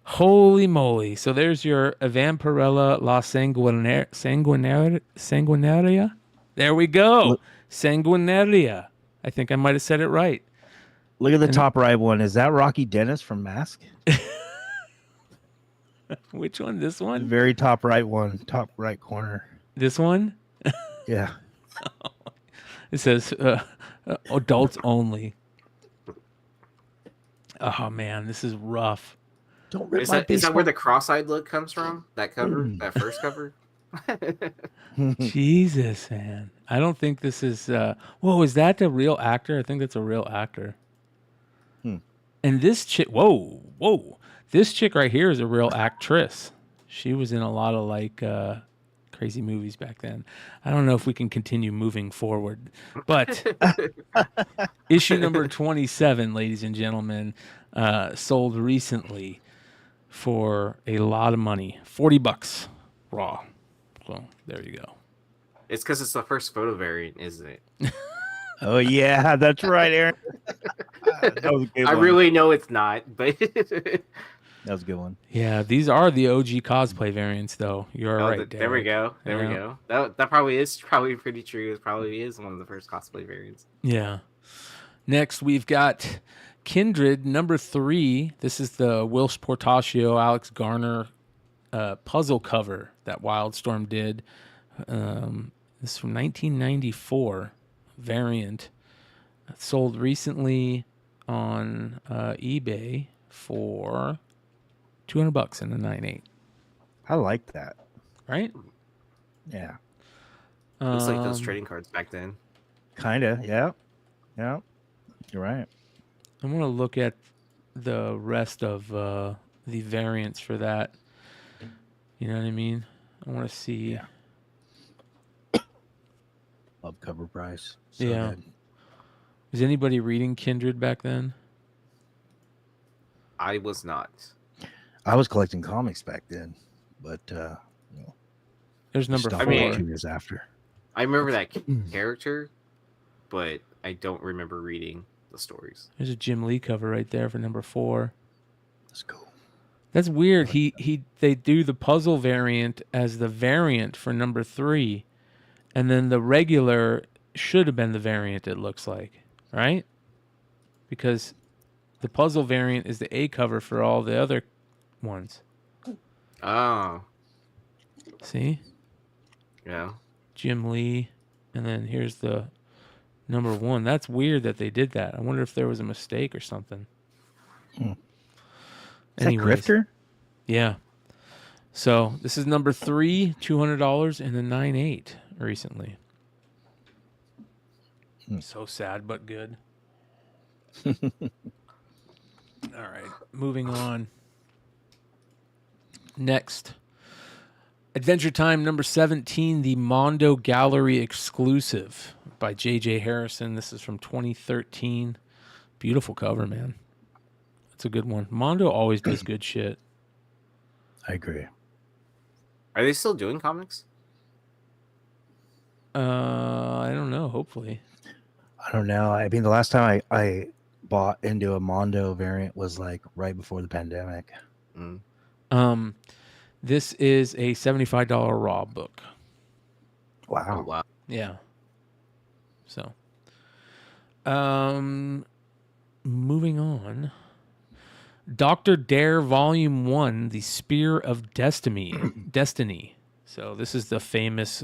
Speaker 3: Holy moly. So there's your Vampirella La Sanguinaria. There we go. Sanguinaria. I think I might have said it right.
Speaker 5: Look at the top right one. Is that Rocky Dennis from Mask?
Speaker 3: Which one? This one?
Speaker 5: Very top right one. Top right corner.
Speaker 3: This one?
Speaker 5: Yeah.
Speaker 3: It says adults only. Oh, man. This is rough.
Speaker 5: Don't rip
Speaker 4: Is
Speaker 5: my
Speaker 4: that where
Speaker 5: baseball.
Speaker 4: the cross-eyed look comes from? That cover, that first cover.
Speaker 3: Jesus, man. I don't think this is. Whoa, is that a real actor? I think that's a real actor. And this chick. Whoa. This chick right here is a real actress. She was in a lot of like crazy movies back then. I don't know if we can continue moving forward, but issue number 27, ladies and gentlemen, sold recently for a lot of money, $40 raw. So there you go.
Speaker 4: It's because it's the first photo variant, isn't it?
Speaker 5: Oh yeah, that's right, Aaron. That was a good
Speaker 4: I
Speaker 5: one.
Speaker 4: really know it's not, but
Speaker 5: That was a good one.
Speaker 3: Yeah, these are the OG cosplay variants, though. You're right.
Speaker 4: there we
Speaker 3: Derek.
Speaker 4: go. There we
Speaker 3: Yeah.
Speaker 4: go. That probably is pretty true. It probably is one of the first cosplay variants.
Speaker 3: Yeah. Next, we've got Kindred number 3. This is the Wilsh Portacio, Alex Garner puzzle cover that Wildstorm did. This is from 1994 variant. Sold recently on eBay for $200 in a 9.8.
Speaker 5: I like that.
Speaker 3: Right?
Speaker 5: Yeah.
Speaker 4: Looks like those
Speaker 3: Um,
Speaker 4: trading cards back then.
Speaker 5: Kinda, yeah. Yeah. You're right.
Speaker 3: I want to look at the rest of the variants for that. You know what I mean? I want to see.
Speaker 5: Yeah. Love cover price. So
Speaker 3: Yeah.
Speaker 5: good.
Speaker 3: Was anybody reading Kindred back then?
Speaker 4: I was not.
Speaker 5: I was collecting comics back then, but
Speaker 3: There's number
Speaker 5: stopped
Speaker 3: 4.
Speaker 4: mean-
Speaker 5: 2 years after.
Speaker 4: I remember that character, but I don't remember reading the stories.
Speaker 3: There's a Jim Lee cover right there for number 4.
Speaker 5: That's cool.
Speaker 3: That's weird. They do the puzzle variant as the variant for number 3, and then the regular should have been the variant. It looks like, right? Because the puzzle variant is the A cover for all the other ones.
Speaker 4: Oh,
Speaker 3: See,
Speaker 4: yeah.
Speaker 3: Jim Lee, and then here's the number 1. That's weird that they did that. I wonder if there was a mistake or something.
Speaker 5: Is
Speaker 3: Anyways.
Speaker 5: that Grifter?
Speaker 3: Yeah. So this is number 3, $200, and the 9.8 recently. So sad, but good. All right, moving on. Next, Adventure Time number 17, the Mondo Gallery exclusive by J.J. Harrison. This is from 2013. Beautiful cover, man. That's a good one. Mondo always does good shit.
Speaker 5: I agree.
Speaker 4: Are they still doing comics?
Speaker 3: I don't know. Hopefully.
Speaker 5: I don't know. I mean, the last time I bought into a Mondo variant was like right before the pandemic.
Speaker 4: Mm.
Speaker 3: This is a $75 raw book.
Speaker 5: Wow.
Speaker 4: Oh wow.
Speaker 3: Yeah. So, moving on. Dr. Dare Volume 1, The Spear of Destiny. So this is the famous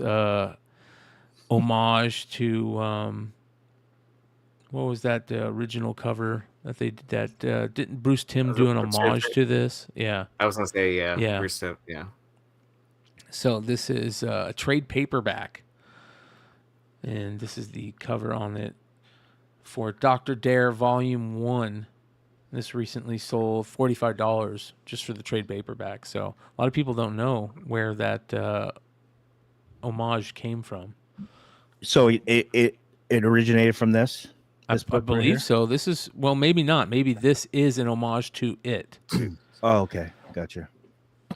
Speaker 3: homage to what was that original cover that they did? That didn't Bruce Timm do an homage to this? Yeah.
Speaker 4: I was gonna say yeah.
Speaker 3: Yeah.
Speaker 4: Yeah.
Speaker 3: So this is a trade paperback, and this is the cover on it for Dr. Dare Volume 1. This recently sold $45 just for the trade paperback. So a lot of people don't know where that homage came from.
Speaker 5: So it originated from this?
Speaker 3: I
Speaker 5: book right
Speaker 3: believe
Speaker 5: here?
Speaker 3: so. This is, well, maybe not. Maybe this is an homage to it.
Speaker 5: Oh, okay. Gotcha.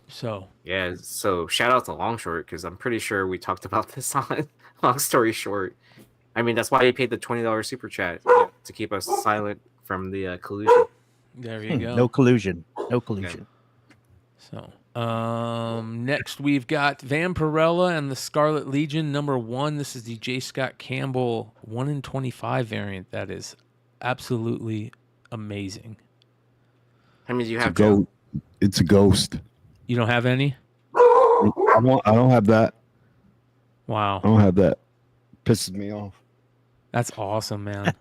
Speaker 3: So
Speaker 4: Yeah. So shout out to Long Short because I'm pretty sure we talked about this on Long Story Short. I mean, that's why he paid the $20 super chat to keep us silent from the collusion.
Speaker 3: there you go.
Speaker 5: No collusion. No collusion.
Speaker 3: So, next we've got Vampirella and the Scarlet Legion number 1. This is the J. Scott Campbell 1 in 25 variant. That is absolutely amazing.
Speaker 4: How many do you
Speaker 2: It's a
Speaker 4: have, Joe?
Speaker 2: It's a ghost.
Speaker 3: You don't have any?
Speaker 2: I don't have that. I
Speaker 3: Wow.
Speaker 2: don't have that. Pisses me off.
Speaker 3: That's awesome, man.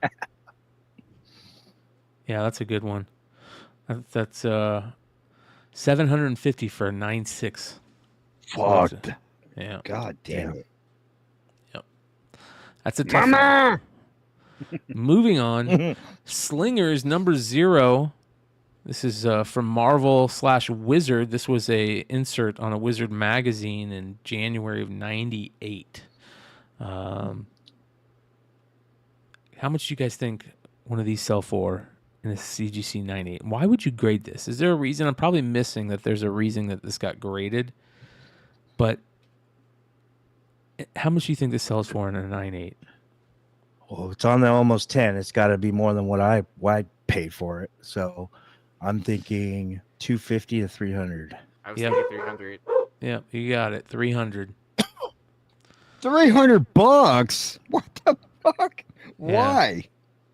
Speaker 3: Yeah, that's a good one. That's $750 for a 9.6.
Speaker 2: Fucked.
Speaker 3: Yeah.
Speaker 2: God damn it.
Speaker 3: That's a tough one. Moving on. Slingers number 0. This is from Marvel/Wizard. This was a insert on a Wizard magazine in January of 98. How much do you guys think one of these sell for in a CGC 98? Why would you grade this? Is there a reason? I'm probably missing that there's a reason that this got graded. But how much do you think this sells for in a 9.8?
Speaker 5: Well, it's on the almost 10. It's got to be more than what I paid for it. So I'm thinking 250 to 300.
Speaker 4: I was
Speaker 3: Yep.
Speaker 4: thinking 300.
Speaker 3: Yeah, you got it. 300.
Speaker 6: $300? What the fuck? Why?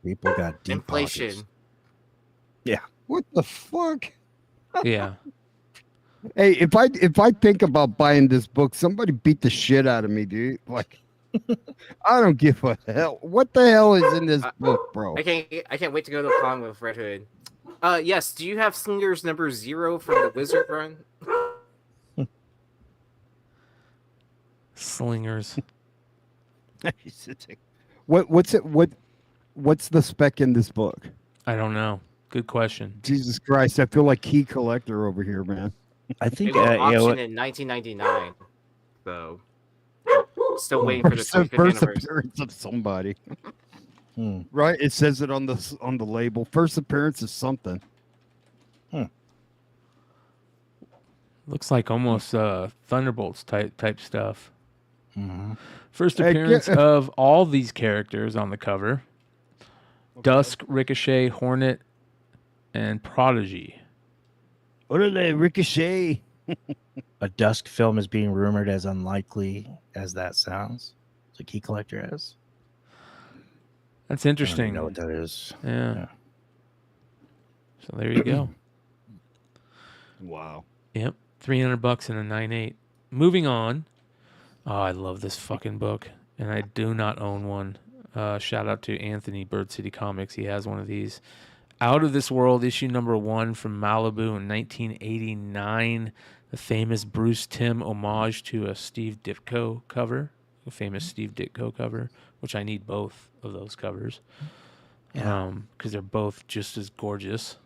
Speaker 5: People got deep
Speaker 4: Inflation.
Speaker 5: pockets.
Speaker 6: What the fuck?
Speaker 3: Yeah.
Speaker 6: Hey, if I think about buying this book, somebody beat the shit out of me, dude. Like, I don't give a hell. What the hell is in this book, bro?
Speaker 4: I can't wait to go to the con with Red Hood. Yes. Do you have Slingers number 0 from the Wizard run?
Speaker 3: Slingers.
Speaker 6: What's the spec in this book?
Speaker 3: I don't know. Good question.
Speaker 6: Jesus Christ, I feel like key collector over here, man.
Speaker 5: I
Speaker 4: It
Speaker 5: think
Speaker 4: was
Speaker 5: you know,
Speaker 4: auctioned in 1999. So still waiting for the
Speaker 6: First
Speaker 4: 25th anniversary.
Speaker 6: appearance of somebody.
Speaker 5: hmm.
Speaker 6: Right? It says it on the label. First appearance of something.
Speaker 3: Looks like almost Thunderbolts type stuff.
Speaker 5: hmm
Speaker 3: First
Speaker 6: Hey,
Speaker 3: appearance
Speaker 6: get-
Speaker 3: of all these characters on the cover: Dusk, Ricochet, Hornet, and Prodigy.
Speaker 6: What are they? Ricochet.
Speaker 5: A Dusk film is being rumored as unlikely as that sounds. So key collector has.
Speaker 3: That's
Speaker 5: I don't
Speaker 3: interesting.
Speaker 5: even know what that is.
Speaker 3: Yeah.
Speaker 5: Yeah.
Speaker 3: So there you go.
Speaker 6: Wow.
Speaker 3: Yep. $300 and a 9.8. Moving on. Oh, I love this fucking book, and I do not own one. Shout out to Anthony, Bird City Comics. He has one of these. Out of This World, issue number 1 from Malibu in 1989. The famous Bruce Timm homage to a Steve Ditko cover. A famous Steve Ditko cover, which I need both of those covers.
Speaker 5: Yeah.
Speaker 3: Because they're both just as gorgeous.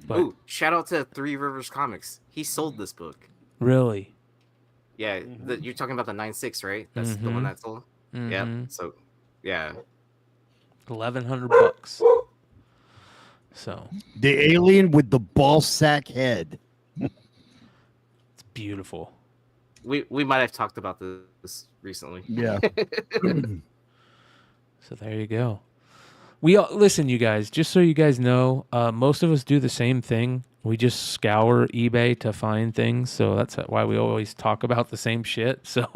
Speaker 3: But
Speaker 4: Ooh, shout out to Three Rivers Comics. He sold this book.
Speaker 3: really,
Speaker 4: Yeah, you're talking about the 9.6, right? That's the one
Speaker 3: Mhm.
Speaker 4: that sold. Yeah.
Speaker 3: Mhm.
Speaker 4: So, yeah.
Speaker 3: $1,100. So
Speaker 6: The alien with the ball sack head.
Speaker 3: it's beautiful.
Speaker 4: We might have talked about this recently.
Speaker 6: Yeah.
Speaker 3: So there you go. We all listen, you guys. Just so you guys know, most of us do the same thing. We just scour eBay to find things. So that's why we always talk about the same shit. So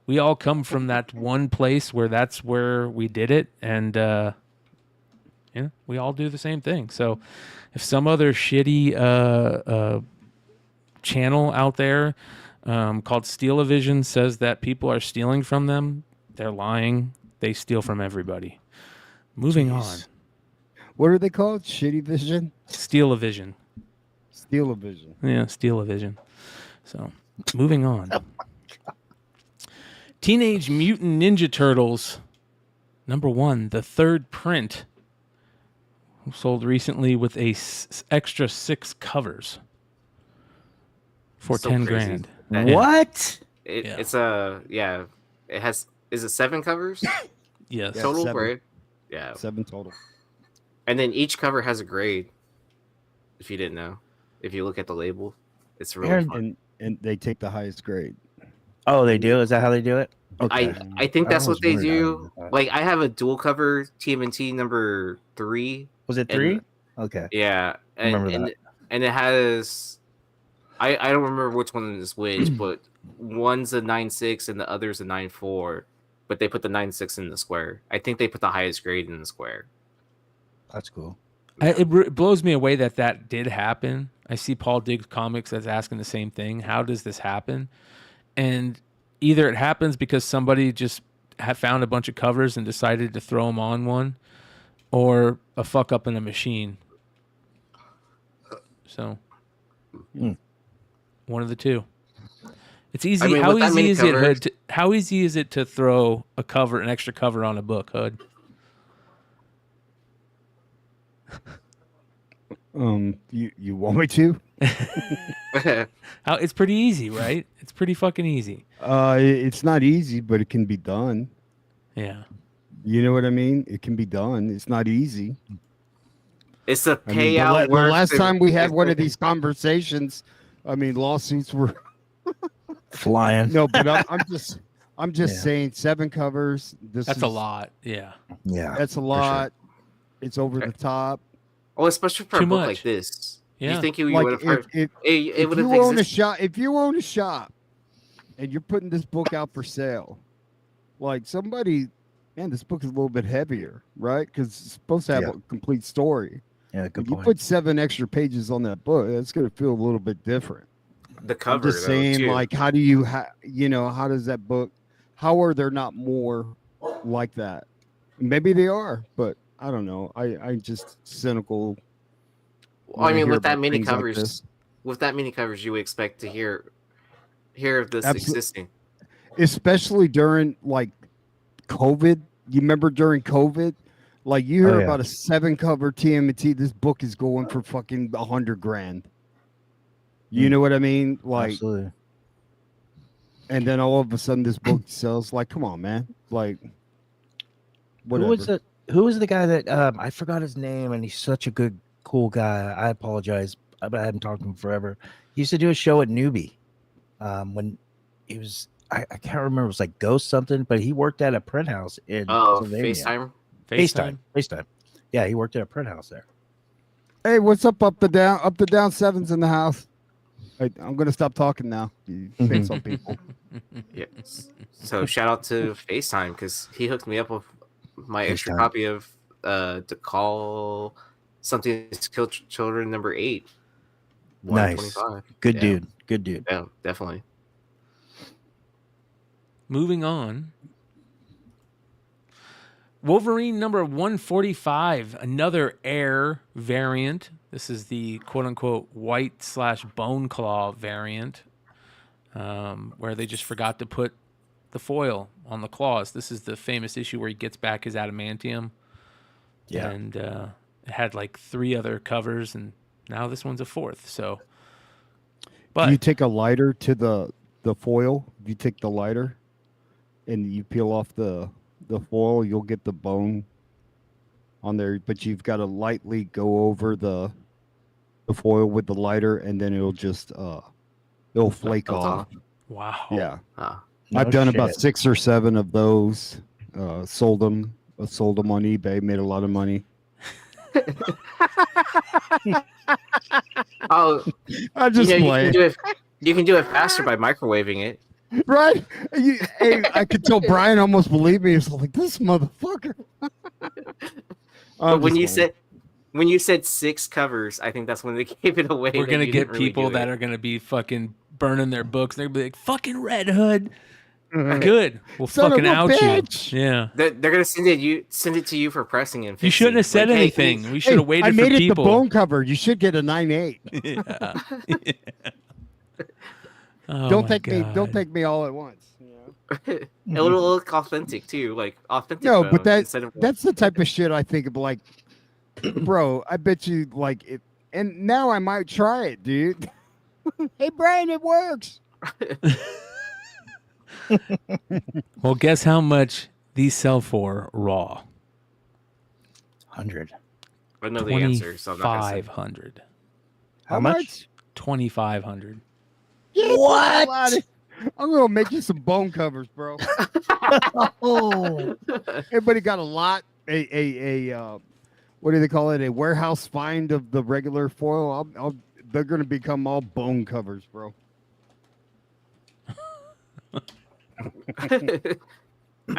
Speaker 3: we all come from that one place where that's where we did it, and yeah, we all do the same thing. So if some other shitty channel out there called Steal-A-Vision says that people are stealing from them, they're lying. They steal from everybody. Moving on.
Speaker 6: What are they called? Shitty Vision?
Speaker 3: Steal-A-Vision.
Speaker 6: Steal-A-Vision.
Speaker 3: Yeah, Steal-A-Vision. So, moving on. Teenage Mutant Ninja Turtles, number 1, the third print, sold recently with a extra 6 covers for
Speaker 4: So
Speaker 3: 10
Speaker 4: crazy.
Speaker 3: grand.
Speaker 4: That-
Speaker 5: What?
Speaker 3: Yeah.
Speaker 4: It's it has, is it 7 covers
Speaker 3: Yes.
Speaker 6: Yeah.
Speaker 4: total,
Speaker 6: 7.
Speaker 4: right? Yeah.
Speaker 6: 7 total.
Speaker 4: And then each cover has a grade. If you didn't know, if you look at the label, it's really
Speaker 5: Aaron,
Speaker 4: fun.
Speaker 6: And they take the highest grade.
Speaker 5: Oh, they do? Is that how they do it? Okay.
Speaker 4: I think
Speaker 5: I
Speaker 4: that's
Speaker 5: was
Speaker 4: what they
Speaker 5: wondering how
Speaker 4: do.
Speaker 5: they do that.
Speaker 4: Like I have a dual cover TMNT number 3.
Speaker 5: Was it
Speaker 4: and-
Speaker 5: 3? Okay.
Speaker 4: Yeah, and
Speaker 5: Remember that.
Speaker 4: and it has. I don't remember which one is which, but one's a 9.6 and the other's a 9.4. But they put the 9.6 in the square. I think they put the highest grade in the square.
Speaker 5: That's cool.
Speaker 3: It blows me away that did happen. I see Paul Diggs Comics that's asking the same thing. How does this happen? And either it happens because somebody just found a bunch of covers and decided to throw them on one, or a fuck up in a machine. So, one of the two. It's easy.
Speaker 4: I mean,
Speaker 3: how
Speaker 4: with that
Speaker 3: easy
Speaker 4: many
Speaker 3: is it,
Speaker 4: covers-
Speaker 3: Hood? How easy is it to throw an extra cover on a book, Hood?
Speaker 6: You want me to?
Speaker 3: It's pretty easy, right? It's pretty fucking easy.
Speaker 6: It's not easy, but it can be done.
Speaker 3: Yeah.
Speaker 6: You know what I mean? It can be done. It's not easy.
Speaker 4: It's a
Speaker 6: I mean,
Speaker 4: payout.
Speaker 6: the
Speaker 4: worth
Speaker 6: last
Speaker 4: the-
Speaker 6: time we had one of these conversations, I mean, lawsuits were
Speaker 5: Flying.
Speaker 6: no, but I'm just
Speaker 5: Yeah.
Speaker 6: saying 7 covers.
Speaker 3: That's a lot. Yeah.
Speaker 5: Yeah.
Speaker 6: That's a lot. It's over the top.
Speaker 4: Oh, especially for
Speaker 3: Too
Speaker 4: a book
Speaker 3: much.
Speaker 4: like this.
Speaker 3: Yeah.
Speaker 4: You think you
Speaker 6: Like
Speaker 4: would have heard?
Speaker 6: if
Speaker 4: It would
Speaker 6: you
Speaker 4: have
Speaker 6: own a
Speaker 4: existed.
Speaker 6: shop, if you own a shop, and you're putting this book out for sale, like somebody, man, this book is a little bit heavier, right? Because it's supposed to have
Speaker 5: Yeah.
Speaker 6: a complete story.
Speaker 5: Yeah, good
Speaker 6: If you
Speaker 5: point.
Speaker 6: put 7 extra pages on that book, that's going to feel a little bit different.
Speaker 4: The cover.
Speaker 6: I'm just
Speaker 4: though,
Speaker 6: saying,
Speaker 4: too.
Speaker 6: like, how do you, how does that book? How are there not more like that? Maybe they are, but I don't know. I just cynical.
Speaker 4: Well, I
Speaker 6: when
Speaker 4: mean,
Speaker 6: hear
Speaker 4: with that
Speaker 6: about
Speaker 4: many
Speaker 6: things like
Speaker 4: covers,
Speaker 6: this.
Speaker 4: you would expect to hear of this
Speaker 6: Absol-
Speaker 4: existing.
Speaker 6: especially during like COVID. You remember during COVID? Like you hear
Speaker 5: Oh, yeah.
Speaker 6: about a 7-cover TMNT, this book is going for fucking $100,000. You know what I mean? Like,
Speaker 5: Absolutely.
Speaker 6: and then all of a sudden this book sells. Like, come on, man. Like, whatever.
Speaker 5: Who was the guy that I forgot his name, and he's such a good, cool guy. I apologize, but I haven't talked to him forever. He used to do a show at Newbie when he was I can't remember, it was like Ghost something, but he worked at a print house in
Speaker 4: Oh,
Speaker 5: Pennsylvania.
Speaker 4: FaceTime.
Speaker 5: FaceTime. Yeah, he worked at a print house there.
Speaker 6: Hey, what's up the down sevens in the house? Hey, I'm gonna stop talking now. You say some people.
Speaker 4: Yes. So shout out to FaceTime because he hooked me up with my extra
Speaker 5: FaceTime.
Speaker 4: copy of To Call Something to Kill Children number 8.
Speaker 5: Nice.
Speaker 4: 125.
Speaker 5: Good
Speaker 4: Yeah.
Speaker 5: dude. Good dude.
Speaker 4: Yeah, definitely.
Speaker 3: Moving on. Wolverine number 145, another Air variant. This is the quote-unquote white/bone claw variant, where they just forgot to put the foil on the claws. This is the famous issue where he gets back his adamantium.
Speaker 5: Yeah.
Speaker 3: And it had like 3 other covers, and now this one's a 4th. So, but
Speaker 6: Do you take a lighter to the foil? If you take the lighter and you peel off the foil, you'll get the bone on there, but you've got to lightly go over the foil with the lighter, and then it'll just it'll flake
Speaker 4: Melt
Speaker 6: off.
Speaker 3: wow.
Speaker 6: Yeah,
Speaker 4: Ah.
Speaker 5: No
Speaker 6: I've done
Speaker 5: shit.
Speaker 6: about 6 or 7 of those. Sold them on eBay, made a lot of money.
Speaker 4: Oh,
Speaker 6: I just
Speaker 4: you
Speaker 6: play.
Speaker 4: you can do it faster by microwaving it.
Speaker 6: Right? Hey, I could tell Brian almost believed me. He's like, this motherfucker.
Speaker 4: But when you said 6 covers, I think that's when they gave it away.
Speaker 3: We're
Speaker 4: that
Speaker 3: going to
Speaker 4: you
Speaker 3: get
Speaker 4: didn't really
Speaker 3: people
Speaker 4: do
Speaker 3: that
Speaker 4: it.
Speaker 3: are going to be fucking burning their books. They're going to be like, fucking Red Hood. Good. We'll
Speaker 6: Son of
Speaker 3: fucking
Speaker 6: a
Speaker 3: out
Speaker 6: bitch.
Speaker 3: you. Yeah.
Speaker 4: They're gonna send it to you for pressing and fixing.
Speaker 3: You shouldn't have said
Speaker 4: Like, hey,
Speaker 3: anything.
Speaker 4: please-
Speaker 3: We should have waited
Speaker 6: I made
Speaker 3: for
Speaker 6: it
Speaker 3: people.
Speaker 6: the bone cover. You should get a 9.8.
Speaker 3: Yeah. Oh
Speaker 6: Don't
Speaker 3: my
Speaker 6: take me. Don't
Speaker 3: God.
Speaker 6: take me all at once.
Speaker 4: It'll look authentic too, like authentic.
Speaker 6: No, but
Speaker 4: bone instead of
Speaker 6: that's the type of shit I think of. Like, bro, I bet you like it. And now I might try it, dude. Hey, Brian, it works.
Speaker 3: Well, guess how much these sell for raw?
Speaker 5: 100.
Speaker 4: I know the answer, so I'm not gonna say.
Speaker 3: 2,500.
Speaker 5: How much?
Speaker 3: 2,500.
Speaker 6: What? I'm gonna make you some bone covers, bro.
Speaker 5: Oh,
Speaker 6: Everybody got a lot. A what do they call it? A warehouse find of the regular foil. They're gonna become all bone covers, bro.
Speaker 4: I'd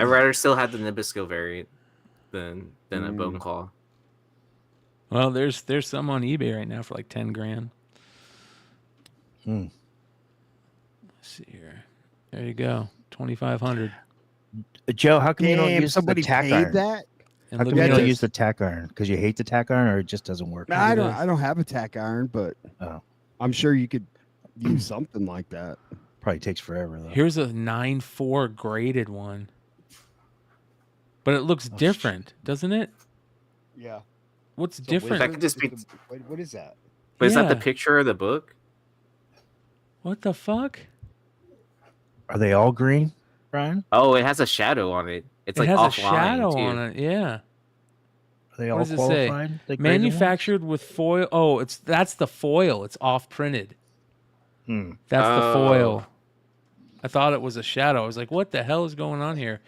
Speaker 4: rather still have the Nabisco variant than a bone claw.
Speaker 3: Well, there's some on eBay right now for like 10 grand.
Speaker 5: Hmm.
Speaker 3: Let's see here. There you go. 2,500.
Speaker 5: Joe, how come you don't
Speaker 6: Damn,
Speaker 5: use the
Speaker 6: somebody
Speaker 5: tack
Speaker 6: paid
Speaker 5: iron?
Speaker 6: that?
Speaker 3: And
Speaker 5: How
Speaker 3: look
Speaker 5: come you
Speaker 3: at
Speaker 5: don't
Speaker 3: this.
Speaker 5: use the tack iron? Because you hate the tack iron, or it just doesn't work?
Speaker 6: No,
Speaker 3: Look
Speaker 6: I
Speaker 3: at
Speaker 6: don't.
Speaker 3: this.
Speaker 6: I don't have a tack iron, but
Speaker 5: Oh.
Speaker 6: I'm sure you could use something like that.
Speaker 5: Probably takes forever though.
Speaker 3: Here's a 9.4 graded one. But it looks different, doesn't it?
Speaker 6: Yeah.
Speaker 3: What's
Speaker 6: So
Speaker 3: different?
Speaker 4: That could just be-
Speaker 6: What is that?
Speaker 4: But is that the
Speaker 3: Yeah.
Speaker 4: picture of the book?
Speaker 3: What the fuck?
Speaker 5: Are they all green, Brian?
Speaker 4: Oh, it has a shadow on it. It's
Speaker 3: It
Speaker 4: like
Speaker 3: has a
Speaker 4: offline,
Speaker 3: shadow
Speaker 4: too.
Speaker 3: on it. Yeah.
Speaker 5: Are they
Speaker 3: What
Speaker 5: all
Speaker 3: does it say?
Speaker 5: qualified? The graded
Speaker 3: Manufactured with foil. Oh, that's the foil. It's off printed.
Speaker 5: ones?
Speaker 3: That's the
Speaker 4: Oh.
Speaker 3: foil. I thought it was a shadow. I was like, what the hell is going on here?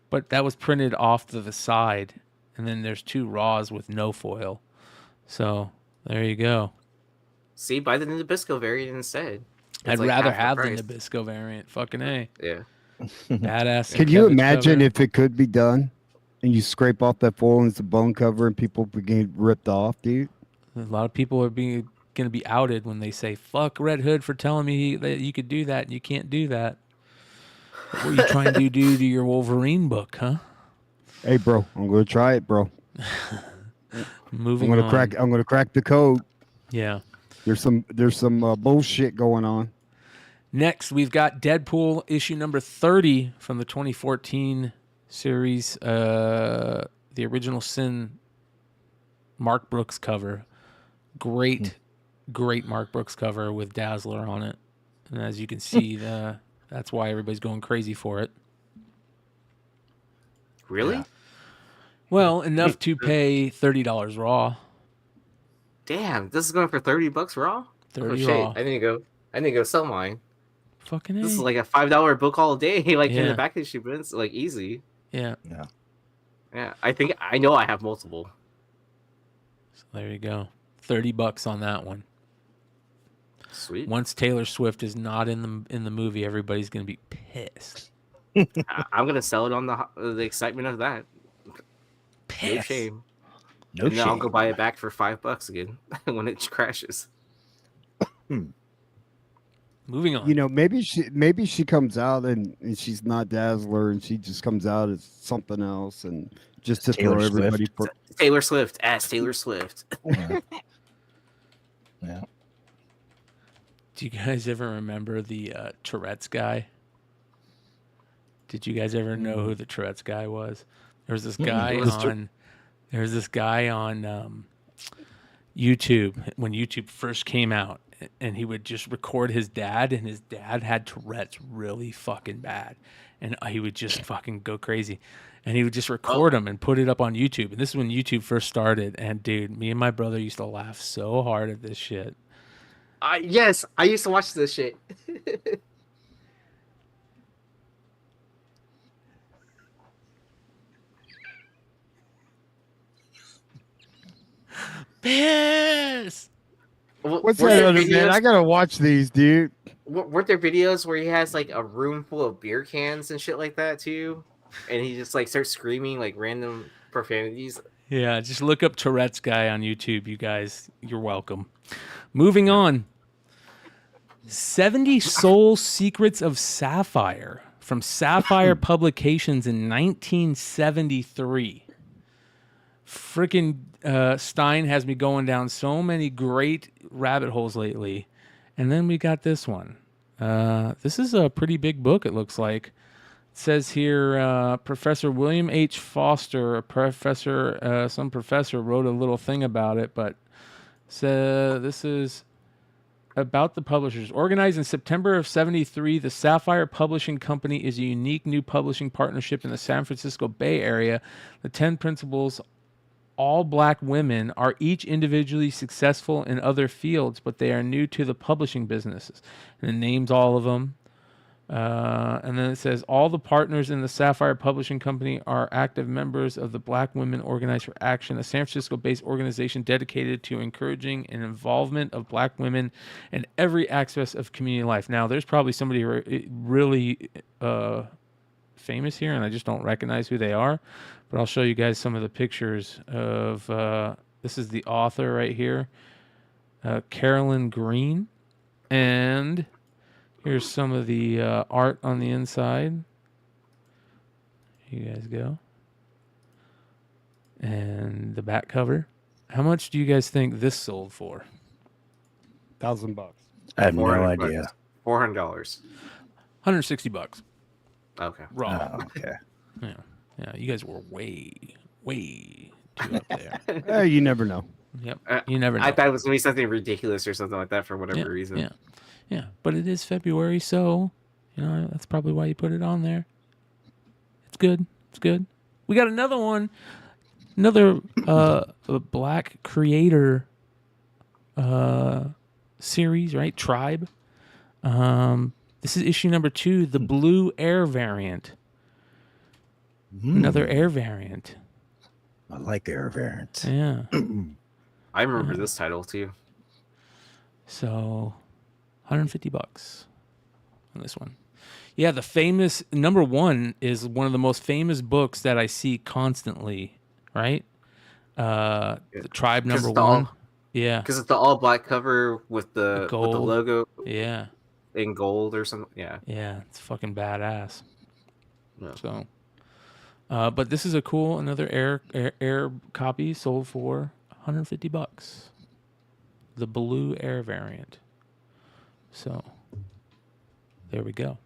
Speaker 3: But that was printed off to the side. And then there's 2 raws with no foil. So there you go.
Speaker 4: See, buy the Nabisco variant instead. It's
Speaker 3: I'd
Speaker 4: like
Speaker 3: rather
Speaker 4: half the
Speaker 3: have the
Speaker 4: price.
Speaker 3: Nabisco variant. Fucking A.
Speaker 4: Yeah.
Speaker 3: Badass.
Speaker 6: Can you
Speaker 3: Kevich
Speaker 6: imagine
Speaker 3: cover.
Speaker 6: if it could be done, and you scrape off that foil and it's a bone cover, and people begin ripped off, dude?
Speaker 3: A lot of people are going to be outed when they say, fuck Red Hood for telling me that you could do that and you can't do that. What are you trying to do to your Wolverine book, huh?
Speaker 6: Hey, bro, I'm gonna try it, bro.
Speaker 3: Moving
Speaker 6: I'm
Speaker 3: on.
Speaker 6: gonna crack the code.
Speaker 3: Yeah.
Speaker 6: There's some bullshit going on.
Speaker 3: Next, we've got Deadpool issue number 30 from the 2014 series. The original Sin Mark Brooks cover. Great Mark Brooks cover with Dazzler on it. And as you can see, that's why everybody's going crazy for it.
Speaker 4: Really?
Speaker 5: Yeah.
Speaker 3: Well, enough to pay $30 raw.
Speaker 4: Damn, this is going for $30 raw.
Speaker 3: 30
Speaker 4: oh, shit.
Speaker 3: raw.
Speaker 4: I need to go sell mine.
Speaker 3: Fucking
Speaker 4: This is
Speaker 3: A.
Speaker 4: like a $5 book all day, like in
Speaker 3: Yeah.
Speaker 4: the back issue, but it's like easy.
Speaker 3: Yeah.
Speaker 5: Yeah.
Speaker 4: Yeah, I know I have multiple.
Speaker 3: So there you go. $30 on that one.
Speaker 4: Sweet.
Speaker 3: Once Taylor Swift is not in the movie, everybody's gonna be pissed.
Speaker 4: I'm gonna sell it on the excitement of that. No
Speaker 3: Pissed.
Speaker 4: shame.
Speaker 5: No
Speaker 4: And then I'll
Speaker 5: shame.
Speaker 4: go buy it back for $5 again when it crashes.
Speaker 3: Moving on.
Speaker 6: You know, maybe she comes out and she's not Dazzler and she just comes out as something else and just to
Speaker 5: Taylor
Speaker 6: throw everybody
Speaker 5: Swift.
Speaker 6: for
Speaker 4: Taylor Swift. Ask Taylor Swift.
Speaker 5: Yeah. Yeah.
Speaker 3: Do you guys ever remember the Tourette's guy? Did you guys ever know who the Tourette's guy was? There was this guy on. There was this guy on YouTube when YouTube first came out, and he would just record his dad, and his dad had Tourette's really fucking bad, and he would just fucking go crazy, and he would just record him and put it up on YouTube. And this is when YouTube first started, and dude, me and my brother used to laugh so hard at this shit.
Speaker 4: Yes, I used to watch this shit.
Speaker 3: Piss.
Speaker 6: What's
Speaker 4: Weren't
Speaker 6: that
Speaker 4: there
Speaker 6: other man?
Speaker 4: videos-
Speaker 6: I gotta watch these, dude.
Speaker 4: Weren't there videos where he has like a room full of beer cans and shit like that too? And he just like starts screaming like random profanities.
Speaker 3: Yeah, just look up Tourette's guy on YouTube, you guys. You're welcome. Moving on. 70 Soul Secrets of Sapphire from Sapphire Publications in 1973. Freaking Stein has me going down so many great rabbit holes lately. And then we got this one. This is a pretty big book, it looks like. It says here, Professor William H. Foster, some professor wrote a little thing about it, but this is about the publishers. Organized in September of 73, the Sapphire Publishing Company is a unique new publishing partnership in the San Francisco Bay Area. The 10 principals, all black women, are each individually successful in other fields, but they are new to the publishing businesses. And it names all of them. And then it says, all the partners in the Sapphire Publishing Company are active members of the Black Women Organized for Action, a San Francisco-based organization dedicated to encouraging an involvement of black women in every aspect of community life. Now, there's probably somebody really famous here, and I just don't recognize who they are, but I'll show you guys some of the pictures of, this is the author right here, Carolyn Green, and here's some of the art on the inside. Here you guys go. And the back cover. How much do you guys think this sold for?
Speaker 6: $1,000.
Speaker 5: I have no
Speaker 4: $400.
Speaker 5: idea.
Speaker 4: $400.
Speaker 3: $160.
Speaker 4: Okay.
Speaker 3: Raw.
Speaker 5: Oh, okay.
Speaker 3: Yeah. Yeah, you guys were way too up there.
Speaker 6: You never know.
Speaker 3: Yep. You never know.
Speaker 4: I thought it was gonna be something ridiculous or something like that for whatever reason.
Speaker 3: Yeah. Yeah. But it is February, so that's probably why you put it on there. It's good. It's good. We got another one. Another black creator series, right? Tribe. This is issue number 2, the Blue Air variant. Another air variant.
Speaker 5: I like air variants.
Speaker 3: Yeah.
Speaker 4: I remember this title too.
Speaker 3: So, $150 on this one. Yeah, the famous number 1 is one of the most famous books that I see constantly, right? The Tribe number 1. Yeah.
Speaker 4: Because it's the all black cover with the
Speaker 3: gold.
Speaker 4: logo
Speaker 3: Yeah.
Speaker 4: in gold or something. Yeah.
Speaker 3: Yeah, it's fucking badass.
Speaker 4: Yeah.
Speaker 3: So, but this is a cool another air copy sold for $150. The Blue Air variant. So, there we go.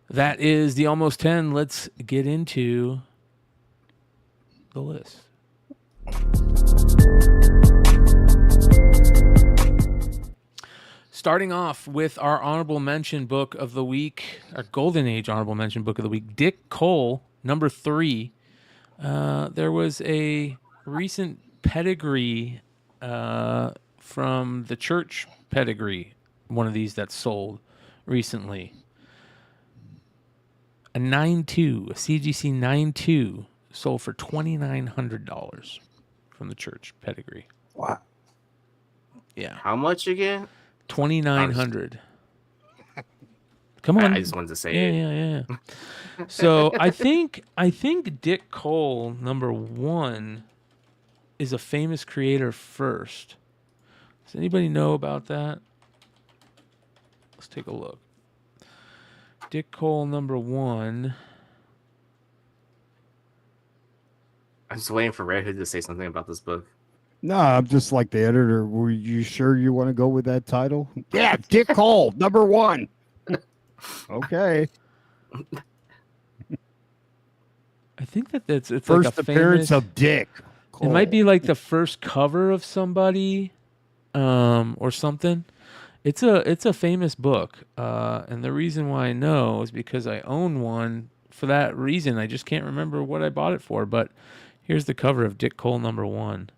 Speaker 3: That is the almost 10. Let's get into the list. Starting off with our honorable mention book of the week, our Golden Age honorable mention book of the week, Dick Cole, number 3. There was a recent pedigree from the church pedigree, one of these that sold recently. A 9.2, a CGC 9.2 sold for $2,900 from the church pedigree.
Speaker 5: Wow.
Speaker 3: Yeah.
Speaker 4: How much again?
Speaker 3: 2,900. Come on.
Speaker 4: I just wanted to say
Speaker 3: Yeah,
Speaker 4: it.
Speaker 3: yeah. So I think Dick Cole, number 1, is a famous creator first. Does anybody know about that? Let's take a look. Dick Cole, number 1.
Speaker 4: I'm just waiting for Redhood to say something about this book.
Speaker 6: No, I'm just like the editor. Were you sure you want to go with that title? Yeah, Dick Cole, number 1. Okay.
Speaker 3: I think it's
Speaker 6: First
Speaker 3: like a
Speaker 6: appearance
Speaker 3: famous,
Speaker 6: of Dick Cole.
Speaker 3: It might be like the first cover of somebody, or something. It's a famous book, and the reason why I know is because I own one. For that reason, I just can't remember what I bought it for. But here's the cover of Dick Cole, number 1,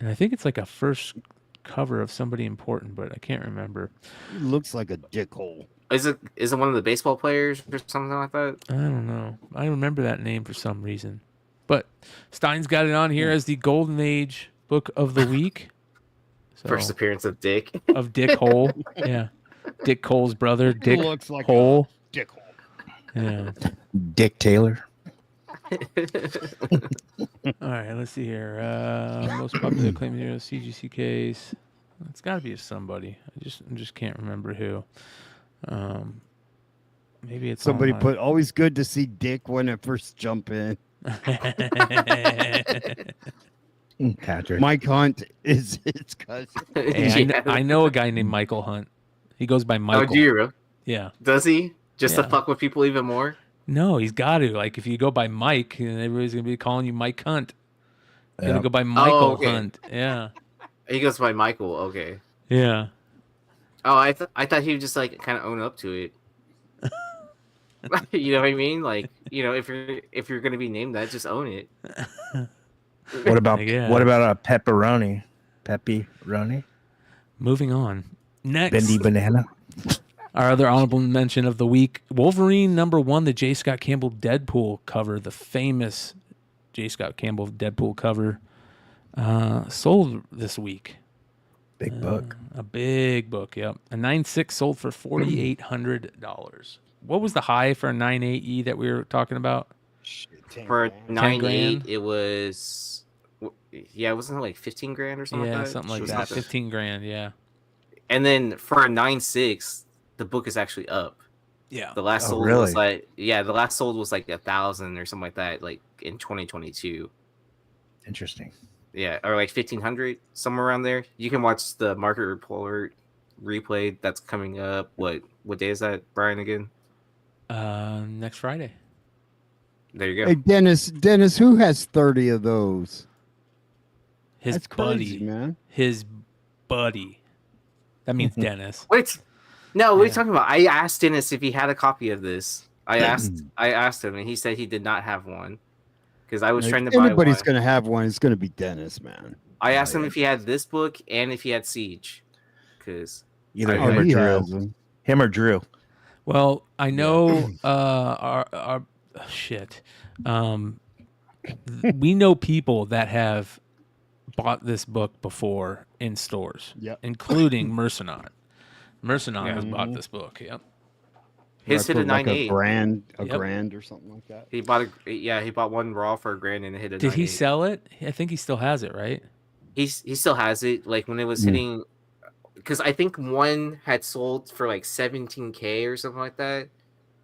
Speaker 3: and I think it's like a first cover of somebody important, but I can't remember.
Speaker 6: He looks like a Dick Hole.
Speaker 4: Is it one of the baseball players or something like that?
Speaker 3: I don't know. I remember that name for some reason. But Stein's got it on here as the Golden Age book of the week. So,
Speaker 4: First appearance of Dick.
Speaker 3: of Dick Hole. Yeah. Dick Cole's brother, Dick
Speaker 6: looks like
Speaker 3: Hole.
Speaker 6: Dick Hole.
Speaker 3: Yeah.
Speaker 5: Dick Taylor.
Speaker 3: All right, let's see here. Most popular claim hero CGC case. It's got to be somebody. I just can't remember who. Maybe it's
Speaker 6: Somebody
Speaker 3: online.
Speaker 6: put always good to see Dick when it first jump in.
Speaker 5: Patrick.
Speaker 6: Mike Hunt is his cousin.
Speaker 3: Hey, I know a guy named Michael Hunt. He goes by Michael.
Speaker 4: Oh, do you?
Speaker 3: Yeah.
Speaker 4: Does he? Just
Speaker 3: Yeah.
Speaker 4: to fuck with people even more?
Speaker 3: No, he's got to. Like, if you go by Mike, and everybody's going to be calling you Mike Hunt. You got to go by Michael
Speaker 4: okay.
Speaker 3: Hunt. Yeah.
Speaker 4: He goes by Michael. Okay.
Speaker 3: Yeah.
Speaker 4: Oh, I thought he would just like kind of own up to it. You know what I mean? Like, if you're gonna be named that, just own it.
Speaker 5: What about
Speaker 3: Yeah.
Speaker 5: pepperoni? Pepperoni?
Speaker 3: Moving on. Next.
Speaker 5: Bendy banana?
Speaker 3: Our other honorable mention of the week, Wolverine number 1, the J. Scott Campbell Deadpool cover, the famous J. Scott Campbell Deadpool cover, sold this week.
Speaker 5: Big book.
Speaker 3: A big book, yep. A 9.6 sold for $4,800. What was the high for a 9.8E that we were talking about?
Speaker 4: For
Speaker 3: 10 grand?
Speaker 4: 9.8, it was, wasn't it like 15 grand or something?
Speaker 3: Yeah,
Speaker 4: like that?
Speaker 3: something like
Speaker 4: It was
Speaker 3: that.
Speaker 4: not
Speaker 3: 15 grand, yeah.
Speaker 4: And then for a 9.6, the book is actually up.
Speaker 3: Yeah.
Speaker 4: The last
Speaker 5: Oh,
Speaker 4: sold
Speaker 5: really?
Speaker 4: was like, the last sold was like 1,000 or something like that, like in 2022.
Speaker 5: Interesting.
Speaker 4: Yeah, or like 1,500, somewhere around there. You can watch the market report replay that's coming up. What day is that, Brian, again?
Speaker 3: Next Friday.
Speaker 4: There you go.
Speaker 6: Hey, Dennis, who has 30 of those?
Speaker 3: His
Speaker 6: That's
Speaker 3: buddy.
Speaker 6: crazy, man.
Speaker 3: His buddy. That means Dennis.
Speaker 4: Wait, no, what are you
Speaker 3: Yeah.
Speaker 4: talking about? I asked Dennis if he had a copy of this. I asked him, and he said he did not have one because I was trying to
Speaker 6: If
Speaker 4: buy one.
Speaker 6: anybody's going to have one, it's going to be Dennis, man.
Speaker 4: I asked him if he had this book and if he had Siege, because
Speaker 5: Either
Speaker 4: Oh,
Speaker 5: him or
Speaker 6: he
Speaker 5: Drew.
Speaker 6: has them.
Speaker 5: Him or Drew.
Speaker 3: Well, I know our shit. We know people that have bought this book before in stores,
Speaker 6: Yep.
Speaker 3: including Mercenaut. Mercenaut
Speaker 4: Yeah.
Speaker 3: has bought this book. Yep.
Speaker 4: his hit a
Speaker 6: Put like
Speaker 4: 9.8.
Speaker 6: a
Speaker 3: Yep.
Speaker 6: grand or something like that.
Speaker 4: He bought one raw for $1,000 and it hit a 9.8.
Speaker 3: Did he sell it? I think he still has it, right?
Speaker 4: He still has it. Like when it was hitting, because I think one had sold for like 17K or something like that,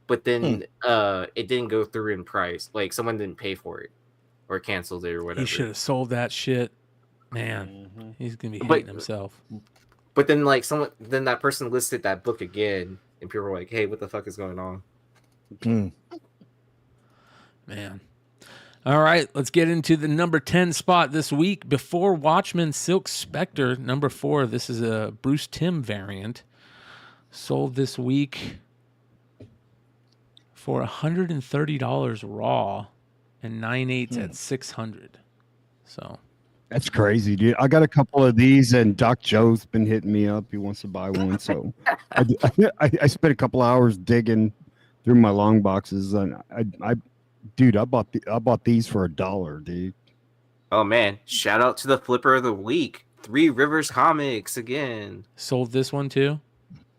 Speaker 4: but then it didn't go through in price. Like someone didn't pay for it or canceled it or whatever.
Speaker 3: He should have sold that shit. Man, he's gonna be
Speaker 4: But-
Speaker 3: hating himself.
Speaker 4: But then like then that person listed that book again and people were like, "Hey, what the fuck is going on?"
Speaker 5: Mm.
Speaker 3: Man. All right, let's get into the number 10 spot this week. Before Watchmen, Silk Spectre, number 4. This is a Bruce Timm variant. Sold this week for $130 raw and 9/8 at 600. So
Speaker 6: That's crazy, dude. I got a couple of these, and Doc Joe's been hitting me up. He wants to buy one, so I spent a couple hours digging through my long boxes, and I bought these for $1, dude.
Speaker 4: Oh man! Shout out to the flipper of the week, 3 Rivers Comics again.
Speaker 3: sold this one too.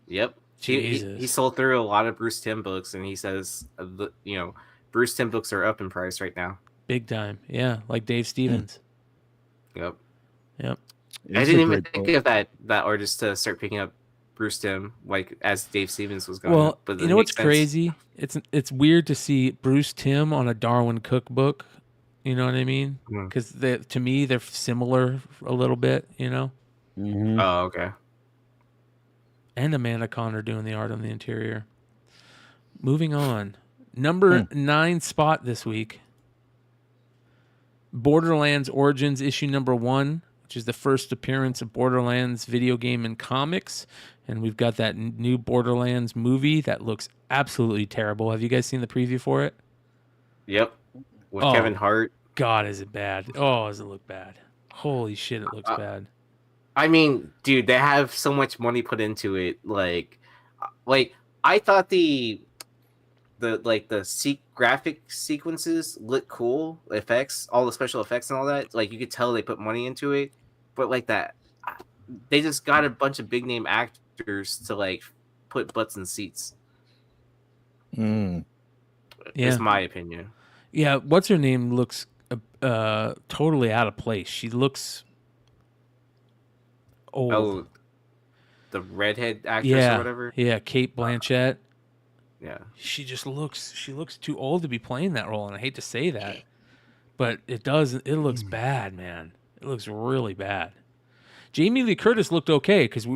Speaker 4: Yep. He
Speaker 3: Jesus.
Speaker 4: sold through a lot of Bruce Timm books, and he says, Bruce Timm books are up in price right now.
Speaker 3: Big time. Yeah, like Dave Stevens.
Speaker 4: Yep.
Speaker 3: Yep.
Speaker 4: I
Speaker 6: It's a
Speaker 4: didn't even
Speaker 6: great
Speaker 4: think
Speaker 6: book.
Speaker 4: of that artist to start picking up Bruce Timm like as Dave Stevens was going.
Speaker 3: Well,
Speaker 4: but
Speaker 3: you know what's crazy? It's weird to see Bruce Timm on a Darwin cookbook. You know what I mean?
Speaker 4: Mhm.
Speaker 3: Because to me they're similar a little bit. You know,
Speaker 6: Mhm.
Speaker 4: Oh, okay.
Speaker 3: and Amanda Connor doing the art on the interior. Moving on, number 9 spot this week. Borderlands Origins issue number 1, which is the first appearance of Borderlands video game in comics. And we've got that new Borderlands movie that looks absolutely terrible. Have you guys seen the preview for it?
Speaker 4: Yep. With
Speaker 3: Oh.
Speaker 4: Kevin Hart.
Speaker 3: God, is it bad? Oh, does it look bad? Holy shit, it looks bad.
Speaker 4: I mean, dude, they have so much money put into it. Like I thought the graphic sequences look cool, effects, all the special effects and all that. Like you could tell they put money into it, but like that, they just got a bunch of big name actors to like put butts in seats.
Speaker 5: Mm.
Speaker 3: Yeah.
Speaker 4: Is my opinion.
Speaker 3: Yeah, what's her name looks totally out of place. She looks old.
Speaker 4: Oh, the redhead actress
Speaker 3: yeah,
Speaker 4: or whatever.
Speaker 3: yeah, Kate Blanchett.
Speaker 4: Yeah.
Speaker 3: She looks too old to be playing that role, and I hate to say that, but it looks bad, man. It looks really bad. Jamie Lee Curtis looked okay because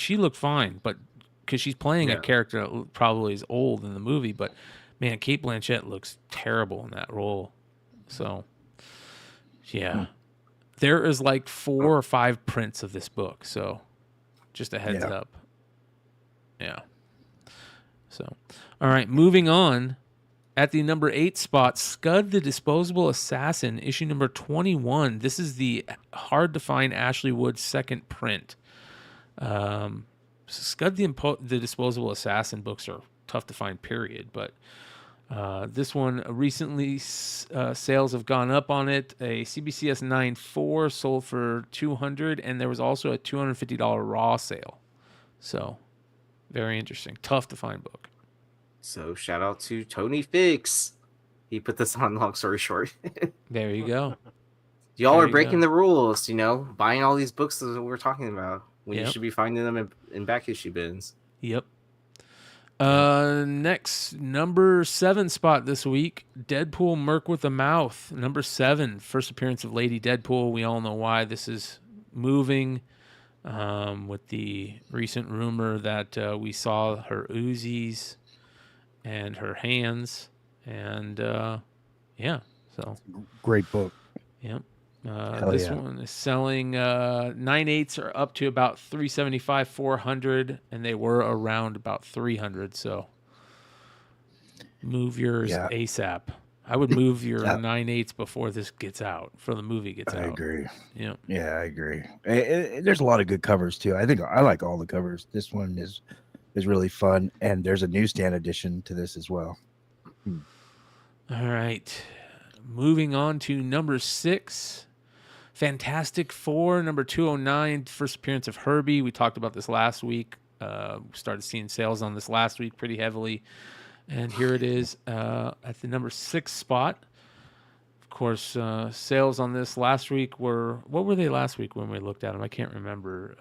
Speaker 3: she looked fine, but because she's playing a character that probably is old in the movie, but man, Kate Blanchett looks terrible in that role. So yeah, there is like 4 or 5 prints of this book, so just a heads up. Yeah. So, all right, moving on. At the number 8 spot, Scud the Disposable Assassin, issue number 21. This is the hard-to-find Ashley Wood second print. Scud the Disposable Assassin books are tough to find, period. But this one, recently sales have gone up on it. A CBCS 9.4 sold for $200, and there was also a $250 raw sale. So, very interesting. Tough to find book.
Speaker 4: So shout out to Tony Fix. He put this on, long story short.
Speaker 3: There you go.
Speaker 4: Y'all
Speaker 3: There
Speaker 4: are
Speaker 3: you
Speaker 4: breaking
Speaker 3: go.
Speaker 4: the rules, buying all these books that we're talking about when you
Speaker 3: Yep.
Speaker 4: should be finding them in back issue bins.
Speaker 3: Yep. Next, number 7 spot this week, Deadpool Merc with a Mouth. Number 7, first appearance of Lady Deadpool. We all know why this is moving with the recent rumor that we saw her Uzis and her hands. And yeah, so.
Speaker 6: Great book.
Speaker 3: Yep.
Speaker 5: Hell
Speaker 3: This
Speaker 5: yeah.
Speaker 3: one is selling 9/8 are up to about 375, 400, and they were around about 300. So move yours
Speaker 5: Yeah.
Speaker 3: ASAP. I would move your
Speaker 5: Yeah.
Speaker 3: 9/8 before this gets out, before the movie gets
Speaker 5: I
Speaker 3: out.
Speaker 5: agree.
Speaker 3: Yeah.
Speaker 5: Yeah, I agree. There's a lot of good covers too. I think I like all the covers. This one is really fun, and there's a newsstand edition to this as well.
Speaker 3: All right. Moving on to number 6. Fantastic Four, number 209, first appearance of Herbie. We talked about this last week. Started seeing sales on this last week pretty heavily. And here it is at the number 6 spot. Of course, sales on this last week what were they last week when we looked at them? I can't remember.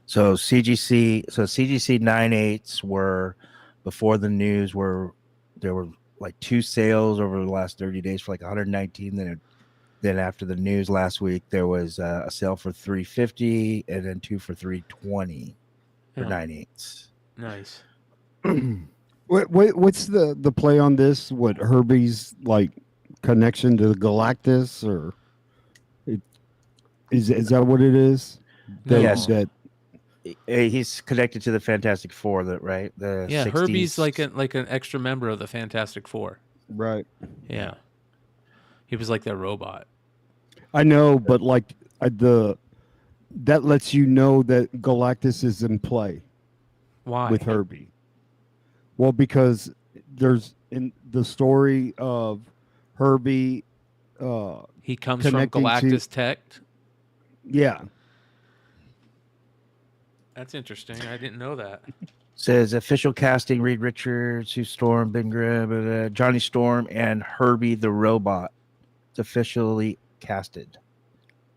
Speaker 5: So CGC 9/8s were before the news there were like 2 sales over the last 30 days for like 119. Then after the news last week, there was a sale for $350 and then 2 for $320 for
Speaker 3: Yeah.
Speaker 5: 9/8s.
Speaker 3: Nice.
Speaker 6: What's the play on this? What Herbie's like connection to the Galactus, or is that what it is?
Speaker 3: No.
Speaker 5: Yes.
Speaker 6: That
Speaker 5: He's connected to the Fantastic Four, right? The
Speaker 3: Yeah,
Speaker 5: 60s.
Speaker 3: Herbie's like an extra member of the Fantastic Four.
Speaker 6: right.
Speaker 3: Yeah, he was like their robot.
Speaker 6: I know, but like that lets you know that Galactus is in play
Speaker 3: Why?
Speaker 6: with Herbie. Well, because there's in the story of Herbie.
Speaker 3: He comes from
Speaker 6: connecting to-
Speaker 3: Galactus Tech.
Speaker 6: Yeah,
Speaker 3: That's interesting. I didn't know that.
Speaker 5: Says official casting: Reed Richards, Sue Storm, Ben Grimm, Johnny Storm, and Herbie the Robot. It's officially casted.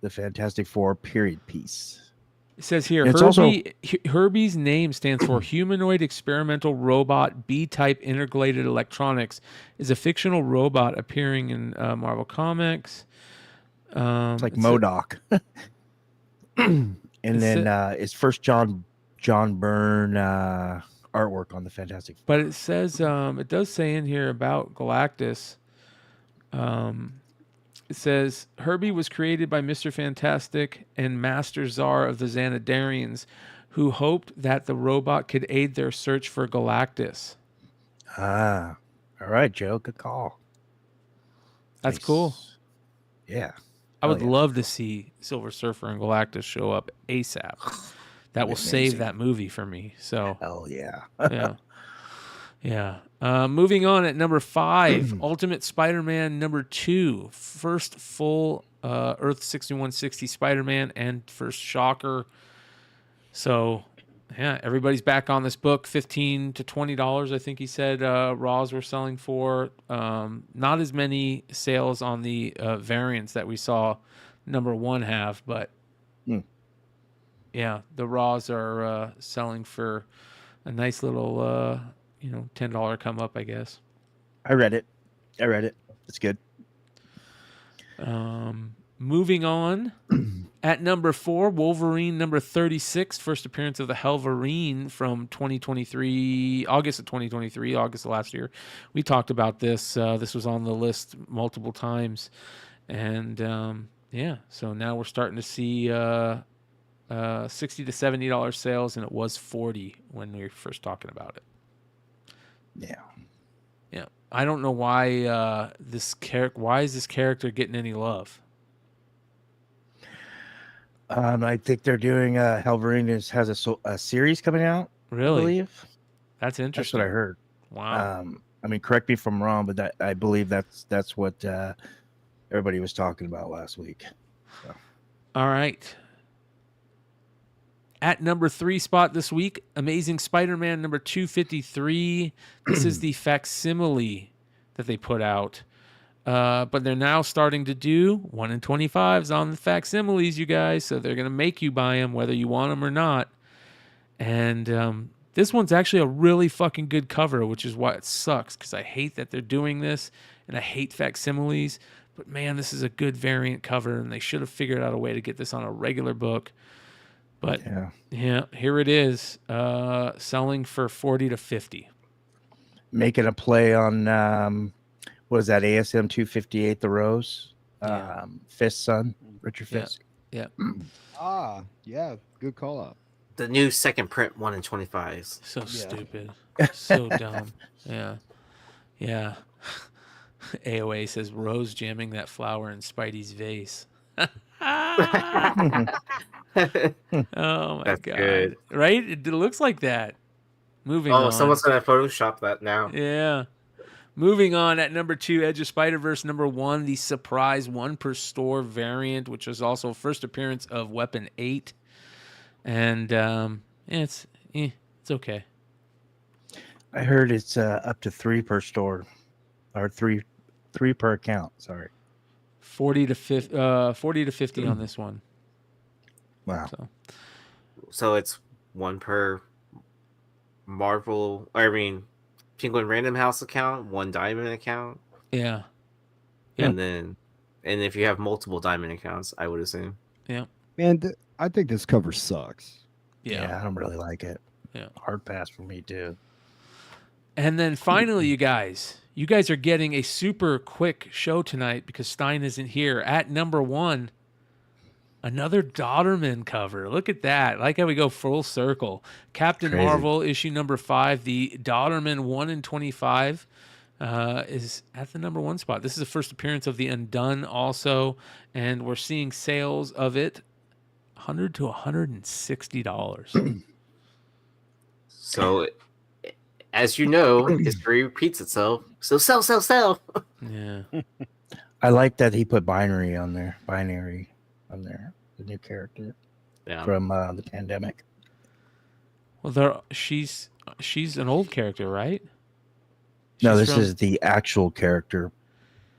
Speaker 5: The Fantastic Four period piece.
Speaker 3: It says here,
Speaker 5: It's
Speaker 3: Herbie's name stands for Humanoid Experimental Robot B-Type Integrated Electronics. Is a fictional robot appearing in Marvel Comics.
Speaker 5: It's like MODOK. And then it's first John Byrne artwork on the Fantastic Four.
Speaker 3: But it says it does say in here about Galactus. It says Herbie was created by Mr. Fantastic and Master Czar of the Xanadarians, who hoped that the robot could aid their search for Galactus.
Speaker 5: All right, Joe. Good call.
Speaker 3: That's
Speaker 5: Nice.
Speaker 3: cool.
Speaker 5: Yeah.
Speaker 3: I would
Speaker 5: yeah.
Speaker 3: love to see Silver Surfer and Galactus show up ASAP. That will
Speaker 5: Amazing.
Speaker 3: save that movie for me. So
Speaker 5: Hell yeah.
Speaker 3: yeah. Yeah. Moving on at number 5, Ultimate Spider-Man number 2, first full Earth 6160 Spider-Man and first Shocker. So, yeah, everybody's back on this book. $15 to $20, I think he said. Raws were selling for. Not as many sales on the variants that we saw number 1 have, but yeah, the Raws are selling for a nice little. $10 come up, I guess.
Speaker 5: I read it. It's good.
Speaker 3: Moving on. At number 4, Wolverine number 36, first appearance of the Helverine from 2023, August of 2023, August of last year. We talked about this. This was on the list multiple times. And so now we're starting to see $60 to $70 sales, and it was $40 when we were first talking about it.
Speaker 5: Yeah.
Speaker 3: I don't know why why is this character getting any love?
Speaker 5: I think they're doing Helverine has a series coming out.
Speaker 3: Really?
Speaker 5: I believe.
Speaker 3: That's
Speaker 5: That's
Speaker 3: interesting.
Speaker 5: what I heard.
Speaker 3: Wow.
Speaker 5: I mean, correct me if I'm wrong, but I believe that's what everybody was talking about last week. So.
Speaker 3: All right. At number 3 spot this week, Amazing Spider-Man number 253. This is the facsimile that they put out. But they're now starting to do 1 in 25s on the facsimiles, you guys. So they're going to make you buy them whether you want them or not. And this one's actually a really fucking good cover, which is why it sucks, because I hate that they're doing this, and I hate facsimiles. But, man, this is a good variant cover, and they should have figured out a way to get this on a regular book. But yeah, here it is, selling for $40 to $50.
Speaker 5: Making a play on what is that, ASM 258, The Rose, Fisk's son, Richard Fisk.
Speaker 3: Yeah.
Speaker 6: Yeah, good call out.
Speaker 4: The new second print 1 in 25s.
Speaker 3: So stupid. So dumb. Yeah. AOA says Rose jamming that flower in Spidey's vase. Oh my
Speaker 4: That's
Speaker 3: god!
Speaker 4: good.
Speaker 3: Right? It looks like that. Moving on.
Speaker 4: Someone's gonna Photoshop that now.
Speaker 3: Yeah. Moving on at number 2, Edge of Spider-Verse number 1, the surprise 1 per store variant, which was also first appearance of Weapon 8, and it's okay.
Speaker 5: I heard it's up to 3 per store, or three per account. Sorry.
Speaker 3: 40 to 50 on this one.
Speaker 5: Wow.
Speaker 4: So it's 1 per Penguin Random House account, 1 Diamond account.
Speaker 3: Yeah.
Speaker 4: And if you have multiple Diamond accounts, I would assume.
Speaker 3: Yeah.
Speaker 6: Man, I think this cover sucks.
Speaker 5: Yeah, I don't really like it.
Speaker 3: Yeah.
Speaker 5: Hard pass for me too.
Speaker 3: And then finally, you guys are getting a super quick show tonight because Stein isn't here. At number 1, another Dodderman cover. Look at that. I like how we go full circle. Captain
Speaker 5: Crazy.
Speaker 3: Marvel, issue number 5. The Dodderman 1 in 25 is at the number 1 spot. This is the first appearance of the Undone also, and we're seeing sales of it $100 to $160.
Speaker 4: So, as you know, history repeats itself. So sell.
Speaker 3: Yeah.
Speaker 5: I like that he put binary on there. The new character
Speaker 4: Yeah.
Speaker 5: from the pandemic.
Speaker 3: Well, she's an old character, right?
Speaker 5: No,
Speaker 3: She's
Speaker 5: this
Speaker 3: from-
Speaker 5: is the actual character.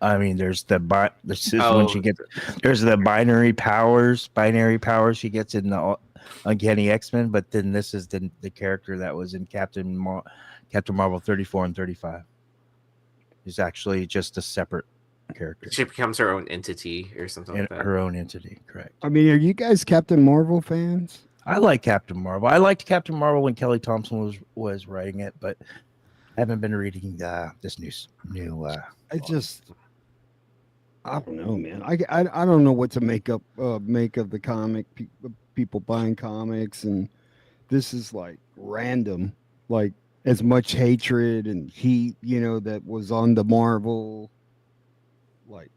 Speaker 5: I mean, there's this is when
Speaker 4: Oh.
Speaker 5: she gets there's the binary powers she gets in the Uncanny X-Men, but then this is the character that was in Captain Marvel 34 and 35. He's actually just a separate character.
Speaker 4: She becomes her own entity or something
Speaker 5: In
Speaker 4: like that.
Speaker 5: her own entity, correct.
Speaker 6: I mean, are you guys Captain Marvel fans?
Speaker 5: I like Captain Marvel. I liked Captain Marvel when Kelly Thompson was writing it, but I haven't been reading this new.
Speaker 6: I don't know, man. I don't know what to make of the comic people buying comics, and this is like random, like as much hatred and heat, that was on the Marvel, like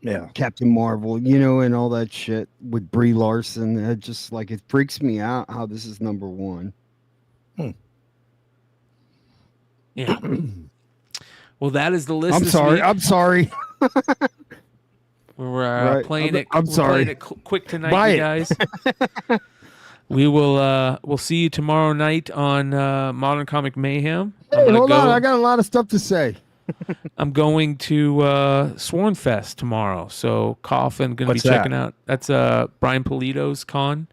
Speaker 5: Yeah,
Speaker 6: Captain Marvel, and all that shit with Brie Larson. It just like it freaks me out how this is number 1.
Speaker 3: Yeah. Well, that is the list.
Speaker 6: I'm
Speaker 3: this
Speaker 6: sorry.
Speaker 3: week.
Speaker 6: I'm sorry.
Speaker 3: We're
Speaker 6: Right.
Speaker 3: playing it.
Speaker 6: I'm
Speaker 3: we're
Speaker 6: sorry.
Speaker 3: Playing it quick tonight,
Speaker 6: Buy
Speaker 3: you
Speaker 6: it.
Speaker 3: guys. We will. We'll see you tomorrow night on Modern Comic Mayhem.
Speaker 6: Hey, hold on. I got a lot of stuff to say.
Speaker 3: I'm going to Sworn Fest tomorrow. So Coffin going to be
Speaker 5: What's that?
Speaker 3: checking out. That's Brian Polito's con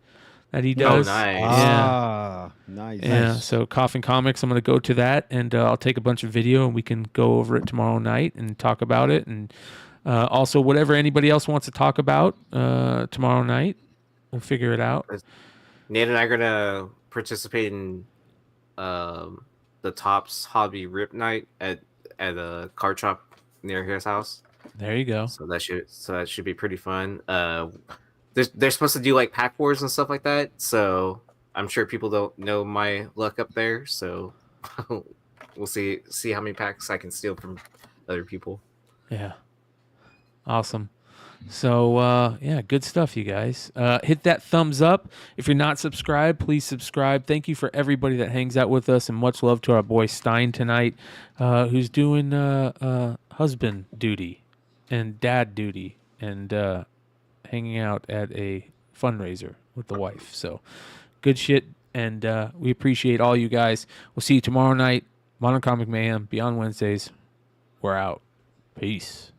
Speaker 3: that he
Speaker 4: Oh,
Speaker 3: does.
Speaker 4: nice.
Speaker 3: Yeah.
Speaker 6: Nice.
Speaker 3: Yeah, so Coffin Comics, I'm going to go to that, and I'll take a bunch of video, and we can go over it tomorrow night and talk about it, and also whatever anybody else wants to talk about tomorrow night, we'll figure it out.
Speaker 4: Nate and I are gonna participate in the Tops Hobby Rip Night at a card shop near his house.
Speaker 3: There you go.
Speaker 4: So that should be pretty fun. They're supposed to do like pack wars and stuff like that. So I'm sure people don't know my luck up there. So we'll see how many packs I can steal from other people.
Speaker 3: Yeah. Awesome. So, yeah, good stuff, you guys. Hit that thumbs up. If you're not subscribed, please subscribe. Thank you for everybody that hangs out with us, and much love to our boy Stein tonight, who's doing husband duty and dad duty and hanging out at a fundraiser with the wife. So, good shit, and we appreciate all you guys. We'll see you tomorrow night. Modern Comic Mayhem, Beyond Wednesdays. We're out. Peace.